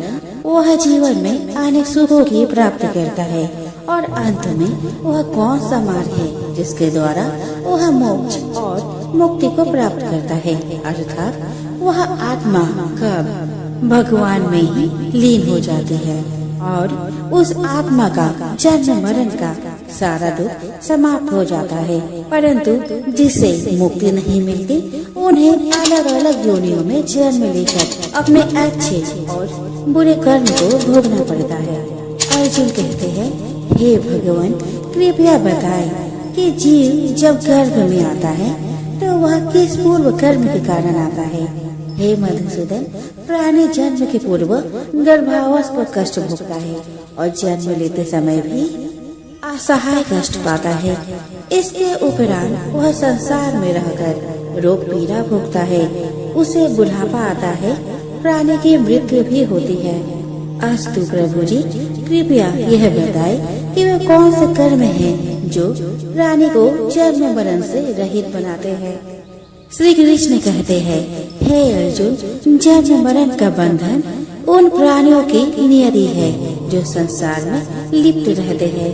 वह जीवन में अनेक सुखों की प्राप्ति करता है, और अंत में वह कौन सा मार्ग है जिसके द्वारा वह मोक्ष और मुक्ति को प्राप्त करता है, अर्थात वह आत्मा कब भगवान में ही लीन हो जाती है और उस आत्मा का जन्म मरण का सारा दुख समाप्त हो जाता है। परंतु जिसे मुक्ति नहीं मिलती उन्हें अलग अलग योनियों में जन्म लेकर अपने अच्छे और बुरे कर्म को भोगना पड़ता है। अर्जुन कहते हैं, हे भगवान, कृपया बताएं कि जीव जब गर्भ में आता है तो वह किस पूर्व कर्म के कारण आता है। हे मधुसूदन, प्राणी जन्म के पूर्व गर्भावस्थ पर कष्ट भोगता है और जन्म लेते समय भी असहाय कष्ट पाता है। इसके उपरांत वह संसार में रहकर रोग पीड़ा भोगता है, उसे बुढ़ापा आता है, प्राणी की मृत्यु भी होती है। अस्तु प्रभु जी, कृपया यह बताएं कि वे कौन से कर्म हैं जो प्राणी को जन्म मरण से रहित बनाते हैं। श्री कृष्ण कहते हैं, हे अर्जुन, जन्म मरण का बंधन उन प्राणियों की नियति है जो संसार में लिप्त रहते हैं।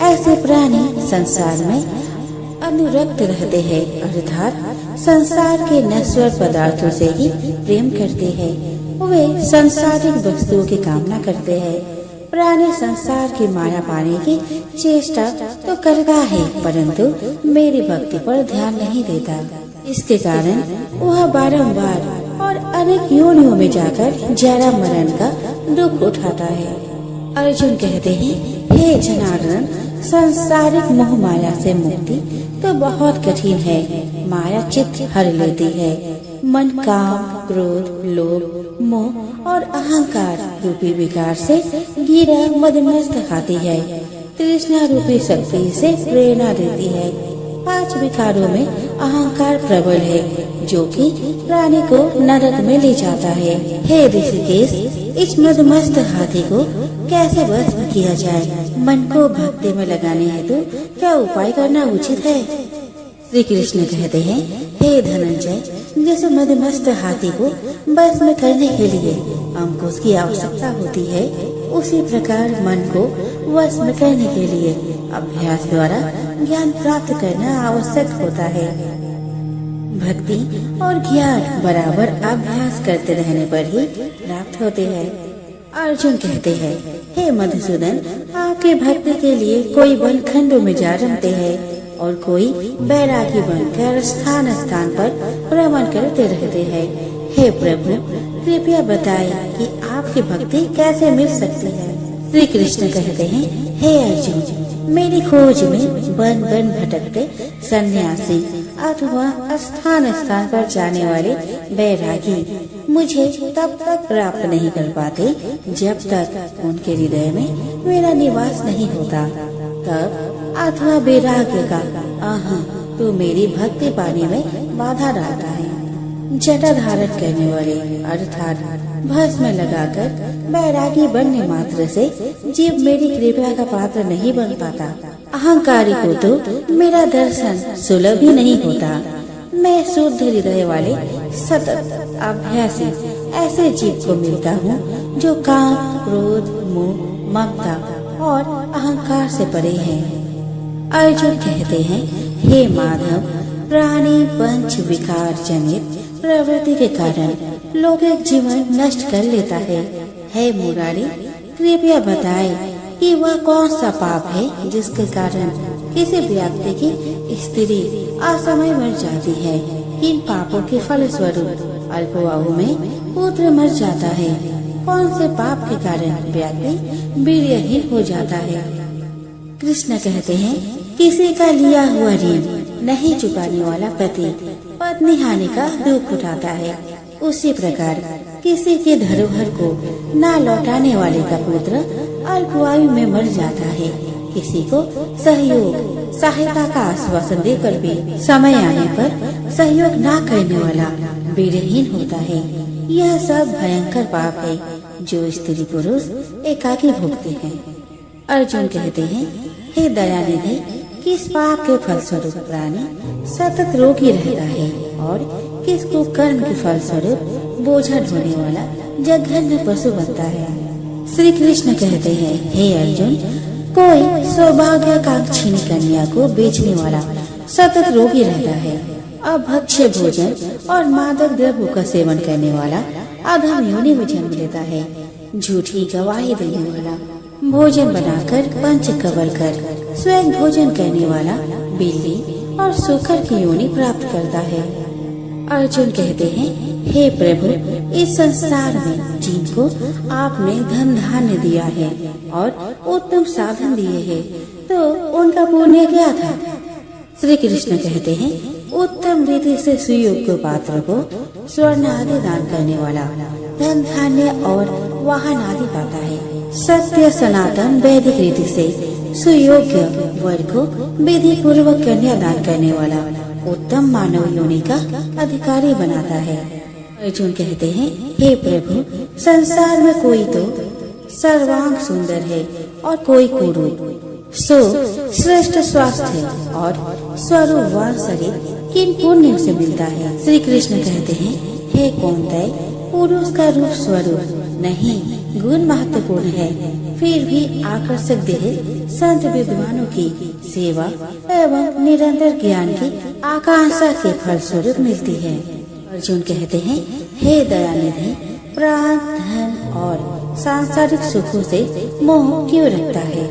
ऐसे प्राणी संसार में अनुरक्त रहते हैं, अर्थात संसार के नश्वर पदार्थों से ही प्रेम करते हैं। वे सांसारिक वस्तुओं की कामना करते हैं। प्राणी संसार की माया पाने की चेष्टा तो करता है, परंतु मेरी भक्ति पर ध्यान नहीं देता। इसके कारण वह बारंबार और अनेक योनियों में जाकर जरा मरण का दुख उठाता है। अर्जुन कहते हैं, हे जनार्दन, सांसारिक मोह माया से मुक्ति तो बहुत कठिन है। माया चित्त हर लेती है। मन काम, क्रोध, लोभ, मोह और अहंकार रूपी विकार से गिरा मदमस्त खाती है। तृष्णा रूपी शक्ति से प्रेरणा देती है। 5 विकारों में अहंकार प्रबल है जो कि प्राणी को नरक में ले जाता है। हे ऋषिकेश, इस मदमस्त हाथी को कैसे भस्म किया जाए? मन को भक्ति में लगाने हेतु क्या उपाय करना उचित है? श्री कृष्ण कहते हैं, हे धनंजय, जैसे मदमस्त हाथी को भस्म करने के लिए अंकुश की आवश्यकता होती है, उसी प्रकार मन को वश करने के लिए अभ्यास द्वारा ज्ञान प्राप्त करना आवश्यक होता है। भक्ति और ज्ञान बराबर अभ्यास करते रहने पर ही प्राप्त होते हैं। अर्जुन कहते हैं, हे मधुसूदन, आपके भक्ति के लिए कोई वन खंडों में जा रमते हैं और कोई बैरागी बनकर स्थान स्थान पर भ्रमण करते रहते हैं। हे प्रभु, कृपया बताएं कि आपकी भक्ति कैसे मिल सकती है। श्री कृष्ण कहते हैं, हे अर्जुन, मेरी खोज में वन वन भटकते सन्यासी अथवा स्थान स्थान पर जाने वाले बैरागी मुझे तब तक प्राप्त नहीं कर पाते जब तक उनके हृदय में मेरा निवास नहीं होता। तब अथवा वैराग्य का तो मेरी भक्ति पाने में बाधा डालता है। जटा धारण करने वाले अर्थात भस्म लगाकर बैरागी बनने मात्र से जीव मेरी कृपा का पात्र नहीं बन पाता। अहंकारी को तो मेरा दर्शन सुलभ ही नहीं होता। मैं शुद्ध हृदय वाले सतत अभ्यासी ऐसे जीव को मिलता हूँ जो काम, क्रोध, मोह, ममता और अहंकार से परे है। अर्जुन कहते हैं, हे माधव, प्राणी पंच विकार जनित प्रवृत्ति के कारण लौकिक जीवन नष्ट कर लेता है। हे मुरारी, कृपया बताएं कि वह कौन सा पाप है जिसके कारण किसी व्यक्ति की स्त्री असमय मर जाती है। किन पापों के फल स्वरूप अल्पवायु में पुत्र मर जाता है? कौन से पाप के कारण व्यक्ति वीर्यहीन हो जाता है? कृष्ण कहते हैं, किसी का लिया हुआ ऋण नहीं चुकाने वाला पति पत्नी हानि का दुख उठाता है, उसी प्रकार किसी के धरोहर को न लौटाने वाले का पुत्र अल्पवायु में मर जाता है। किसी को सहयोग सहायता का आश्वासन देकर भी समय आने पर सहयोग न करने वाला वीरहीन होता है। यह सब भयंकर पाप है जो स्त्री पुरुष एकाकी भोगते हैं। अर्जुन कहते हैं, हे दयानिधि, किस पाप के फलस्वरूप प्राणी सतत रोगी रहता है और किस कुकर्म के फलस्वरूप बोझा ढोने वाला जघन्य पशु बनता है। श्री कृष्ण कहते हैं, हे अर्जुन, कोई सौभाग्यकांक्षिणी कन्या को बेचने वाला सतत रोगी रहता है, अभक्ष्य भोजन और मादक द्रव्यों का सेवन करने वाला अधम योनि में जन्म लेता है, झूठी गवाही देने वाला भोजन बनाकर पंच कवल कर स्वयं भोजन करने वाला बिल्ली और सूकर की योनि प्राप्त करता है। अर्जुन कहते हैं, हे प्रभु, इस संसार में जिनको आपने धन धान्य दिया है और उत्तम साधन दिए हैं, तो उनका पुण्य क्या था? श्री कृष्ण कहते हैं, उत्तम रीति से सुयोग्य पात्र को स्वर्ण आदि दान करने वाला धन धान्य और वाहन आदि पाता है। सत्य सनातन वैदिक रीति से सुयोग्य वर को विधि पूर्वक कन्या दान करने वाला उत्तम मानव योनि का अधिकारी बनाता है। अर्जुन कहते हैं, हे प्रभु, संसार में कोई तो सर्वांग सुंदर है और कोई कुरूप, सो श्रेष्ठ स्वास्थ्य और स्वरूपवान शरीर किन पुण्यों से मिलता है? श्री कृष्ण कहते हैं, हे कौन्तेय, पुरुष का रूप स्वरूप नहीं गुण महत्वपूर्ण है, फिर भी आकर्षक देह संत विद्वानों की सेवा एवं निरंतर ज्ञान की आकांक्षा के फलस्वरूप मिलती है। अर्जुन कहते हैं, हे दयानिधि, प्राण धन और सांसारिक सुखों से मोह क्यों रखता है?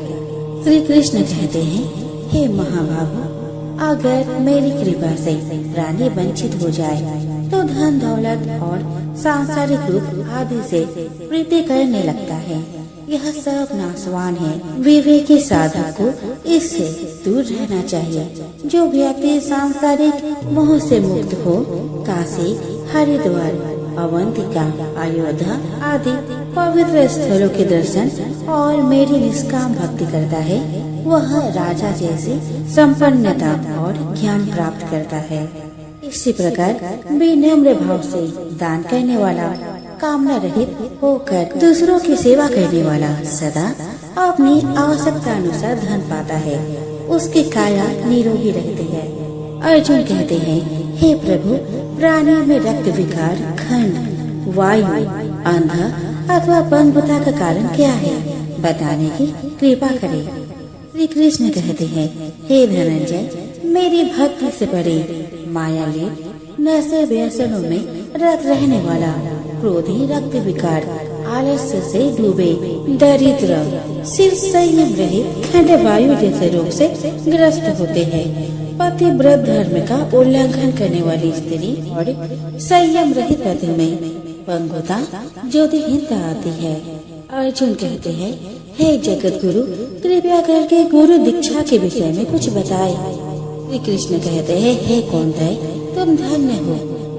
श्री कृष्ण कहते हैं, हे महाभागो, अगर मेरी कृपा से प्राणी वंचित हो जाए तो धन दौलत और सांसारिक रूप आदि से प्रीति करने लगता है। यह सब नाशवान है। विवेकी साधक को इससे दूर रहना चाहिए। जो व्यक्ति सांसारिक मोह से मुक्त हो काशी, हरिद्वार, अवंतिका, अयोध्या आदि पवित्र स्थलों के दर्शन और मेरी निष्काम भक्ति करता है, वह राजा जैसी संपन्नता और ज्ञान प्राप्त करता है। इसी प्रकार विनम्र भाव से दान करने वाला, कामना रहित होकर दूसरों की सेवा करने वाला सदा अपनी आवश्यकता अनुसार धन पाता है, उसकी काया निरोगी रहती है। अर्जुन कहते हैं, हे प्रभु, प्राणी में रक्त विकार, खंड, वायु, अंधा अथवा पंगुता का कारण क्या है, बताने की कृपा करें। श्री कृष्ण कहते हैं, हे धनंजय, मेरी भक्ति से परे माया ले नशे व्यसनों में रत रहने वाला, क्रोधी, रक्त विकार, आलस्य से डूबे, दरिद्र, सिर संयम रहित खंड वायु जैसे रोग से ग्रस्त होते हैं, पतिव्रत धर्म का उल्लंघन करने वाली स्त्री और संयम रहित पति में पंगुता, ज्योतिहीनता आती है। अर्जुन कहते हैं, हे जगत गुरु, कृपया करके गुरु दीक्षा के विषय में कुछ बताए। श्री कृष्ण कहते हैं, हे कौन्तेय, तुम धन्य हो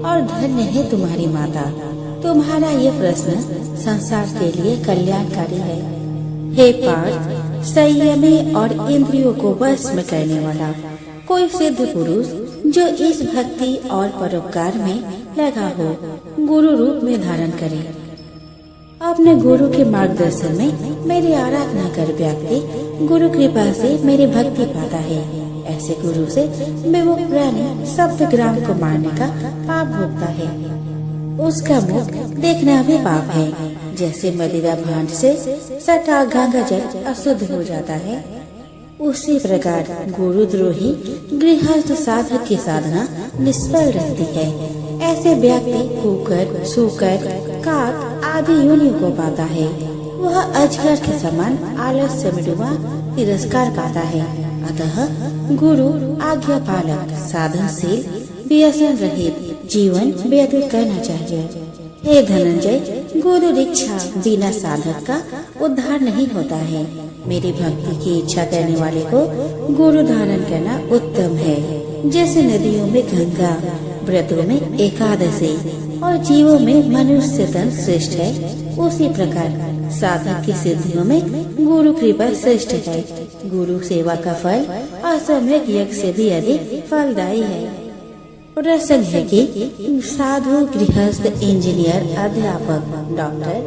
और धन्य है तुम्हारी माता। तुम्हारा ये प्रश्न संसार के लिए कल्याणकारी है। हे पार्थ, संयमी और इंद्रियों को वश में करने वाला कोई सिद्ध पुरुष जो इस भक्ति और परोपकार में लगा हो, गुरु रूप में धारण करे। अपने गुरु के मार्गदर्शन में मेरी आराधना कर व्यक्ति गुरु कृपा से मेरी भक्ति पाता है। ऐसे गुरु से विमुख प्राणी सप्तग्राम को मारने का पाप भोगता है। उसका मुख देखना भी पाप है। जैसे मदिरा भांड से सटा गंगा जल अशुद्ध हो जाता है, उसी प्रकार गुरुद्रोही गृहस्थ साधक की साधना निष्फल रहती है। ऐसे व्यक्ति कुकर, सूकर, काक आदि योनियों को पाता है। वह अजगर के समान आलस्य में डूबा तिरस्कार पाता है। अतः गुरु आज्ञा पालक, साधनशील, व्यसन रहित जीवन व्यतीत करना चाहिए। हे धनंजय, गुरु दीक्षा बिना साधक का उद्धार नहीं होता है। मेरी भक्ति की इच्छा करने वाले को गुरु धारण करना उत्तम है। जैसे नदियों में गंगा, व्रतों में एकादशी और जीवों में मनुष्य तन श्रेष्ठ है, उसी प्रकार साधक की सिद्धियों में गुरु कृपा श्रेष्ठ है। गुरु सेवा का फल असम्यक यज्ञ से भी अधिक फलदायी है। प्रसंग है कि साधु, गृहस्थ, इंजीनियर, अध्यापक, डॉक्टर,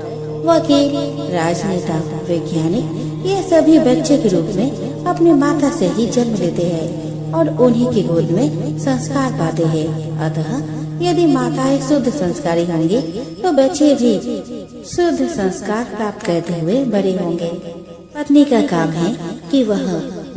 वकील, राजनेता, वैज्ञानिक, ये सभी बच्चे के रूप में अपनी माता से ही जन्म लेते हैं और उन्हीं की गोद में संस्कार पाते हैं। अतः यदि माताएं शुद्ध संस्कारी होंगी तो बच्चे भी शुद्ध संस्कार प्राप्त करते हुए बड़े होंगे। पत्नी का काम है कि वह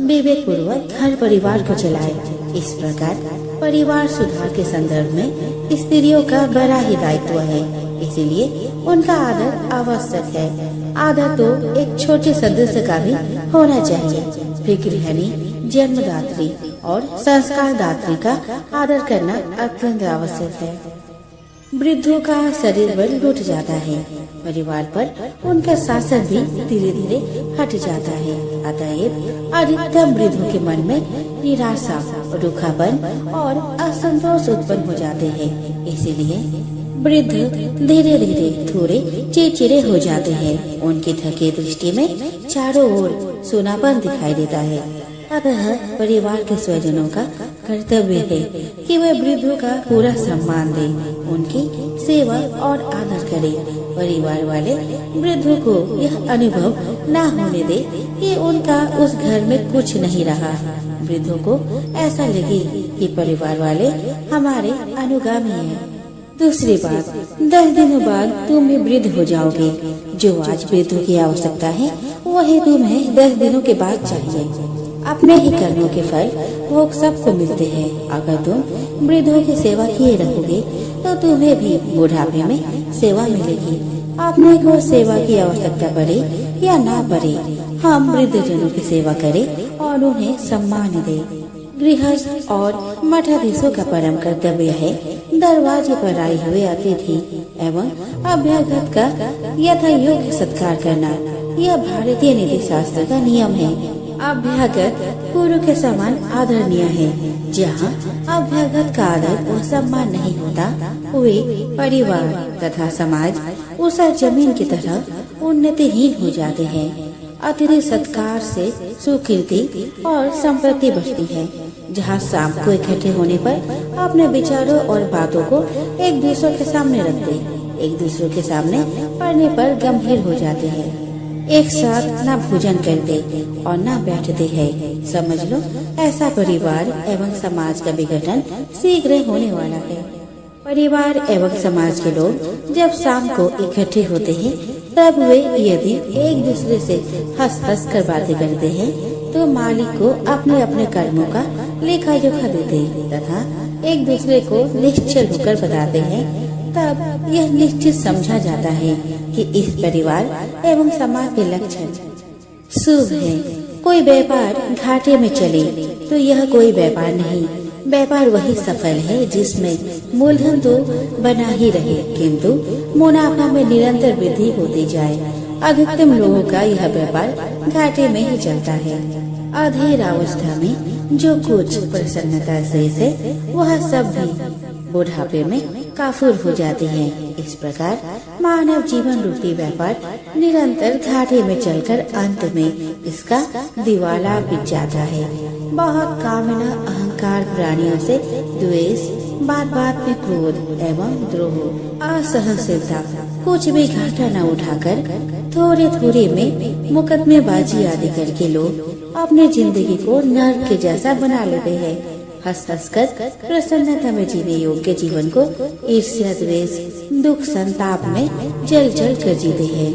विवेक पूर्वक घर परिवार को चलाए। इस प्रकार परिवार सुधार के संदर्भ में स्त्रियों का बड़ा ही दायित्व है, इसीलिए उनका आदर आवश्यक है। आदर तो एक छोटे सदस्य का भी होना चाहिए। फिर गृहिणी, जन्मदात्री और संस्कार दात्री का आदर करना अत्यंत आवश्यक है। वृद्धों का शरीर बल टूट जाता है, परिवार पर उनका शासन भी धीरे धीरे हट जाता है। अतएव अधिकतम वृद्धों के मन में निराशा, रूखापन और असंतोष उत्पन्न हो जाते हैं। इसीलिए वृद्ध धीरे धीरे थोड़े चिड़चिड़े हो जाते हैं। उनकी थकी दृष्टि में चारों ओर सूनापन दिखाई देता है। अतः परिवार के स्वजनों का कर्तव्य है कि वे वृद्धों का पूरा सम्मान दें, उनकी सेवा और आदर करें। परिवार वाले वृद्धों को यह अनुभव न होने दे कि उनका उस घर में कुछ नहीं रहा। वृद्धों को ऐसा लगे कि परिवार वाले हमारे अनुगामी हैं। दूसरी बात, 10 दिनों बाद तुम भी वृद्ध हो जाओगे। जो आज वृद्धों की आवश्यकता है वही तुम्हें 10 दिनों के बाद चाहिए। अपने ही कर्मों के फल भोग सबको मिलते हैं। अगर तुम वृद्धों की सेवा किए रखोगे तो तुम्हें भी बुढ़ापे में सेवा मिलेगी। अपने को सेवा की आवश्यकता पड़े या ना पड़े, हम वृद्धजनों की सेवा करें और उन्हें सम्मान दें। गृहस्थ और मठाधीशों का परम कर्तव्य है दरवाजे पर आए हुए अतिथि एवं अभ्यागत का यथा योग्य सत्कार करना। यह भारतीय नीति शास्त्र का नियम है। अभ्यागत गुरु के समान आदरणीय है। जहाँ अभ्यागत का आदर व सम्मान नहीं होता, वे परिवार तथा समाज उस जमीन की तरह उन्नतिहीन हो जाते हैं। अतिथि सत्कार से सुकीर्ति और संपत्ति बढ़ती है। जहाँ शाम को इकट्ठे होने पर अपने विचारों और बातों को एक दूसरे के सामने रखते, एक दूसरे के सामने पढ़ने पर गंभीर हो जाते हैं। एक साथ न भोजन करते और न बैठते हैं। समझ लो ऐसा परिवार एवं समाज का विघटन शीघ्र होने वाला है। परिवार एवं समाज के लोग जब शाम को इकट्ठे होते हैं तब वे यदि एक दूसरे से हंस हंस कर बातें करते हैं तो मालिक को अपने अपने कर्मों का लेखा जोखा देते तथा एक दूसरे को निश्चल होकर बताते हैं। तब यह निश्चित समझा जाता है कि इस परिवार एवं समाज के लक्षण शुभ है। कोई व्यापार घाटे में चले तो यह कोई व्यापार नहीं। व्यापार वही सफल है जिसमें मूलधन तो बना ही रहे किंतु मुनाफा में निरंतर वृद्धि होती जाए। अधिकतम लोगों का यह व्यापार घाटे में ही चलता है। अधीर अवस्था में जो कुछ प्रसन्नता से वह सब भी बुढ़ापे में काफूर हो जाते हैं। इस प्रकार मानव जीवन रूपी व्यापार निरंतर घाटे में चलकर अंत में इसका दिवाला बिक जाता है। बहुत कामना, अहंकार, प्राणियों से द्वेष, बात बात में क्रोध एवं द्रोह, असहनशीलता, कुछ भी घाटा न उठाकर थोड़े थोड़े में मुकदमेबाजी आदि करके लोग अपनी जिंदगी को नर्क के जैसा बना लेते हैं। हंस हंस कर प्रसन्नता में जीने योग्य जीवन को ईर्ष्या, द्वेष, दुख, संताप में जल जल कर जीते हैं।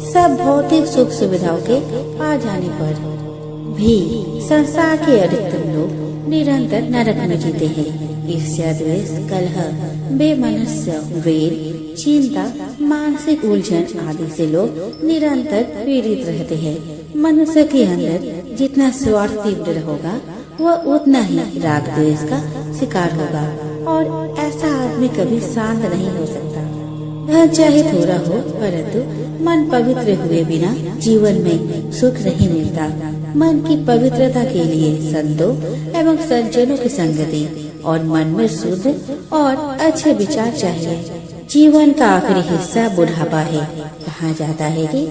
सब भौतिक सुख सुविधाओं के आ जाने पर भी संसार के अधिकतम लोग निरंतर नरक में जीते हैं। ईर्ष्या, द्वेष, कलह, बेमनस्य, वेद, चिंता, मानसिक उलझन आदि से लोग निरंतर पीड़ित रहते हैं। मनुष्य के अंदर जितना स्वार्थ तीव्र होगा वह उतना ही राग द्वेष का शिकार होगा और ऐसा आदमी कभी शांत नहीं हो सकता। धन चाहे थोड़ा हो परंतु मन पवित्र हुए बिना जीवन में सुख नहीं मिलता। मन की पवित्रता के लिए संतों एवं सज्जनों की संगति और मन में शुद्ध और अच्छे विचार चाहिए। जीवन का आखिरी हिस्सा बुढ़ापा है। कहा जाता है कि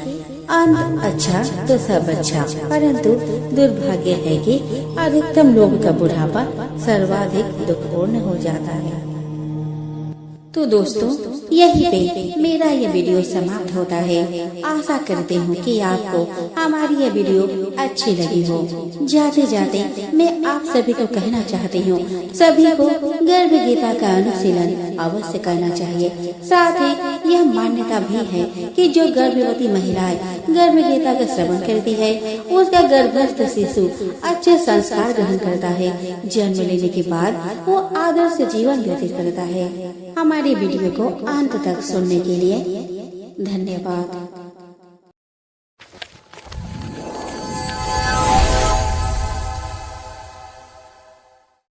अंत अच्छा तो सब अच्छा, परंतु दुर्भाग्य है कि अधिकतम लोगों का बुढ़ापा सर्वाधिक दुखपूर्ण हो जाता है। तो दोस्तों यही पे मेरा ये वीडियो समाप्त होता है। आशा करते हूँ कि आपको हमारी ये वीडियो अच्छी लगी हो। जाते जाते मैं आप सभी को कहना चाहती हूँ, सभी को गर्भ गीता का अनुशीलन अवश्य करना चाहिए। साथ ही यह मान्यता भी है कि जो गर्भवती महिलाएं गर्भ गीता का श्रवण करती है, उसका गर्भस्थ शिशु अच्छे संस्कार ग्रहण करता है। जन्म लेने के बाद वो आदर्श जीवन व्यतीत करता है। हमारी वीडियो को अंत तक सुनने के लिए धन्यवाद।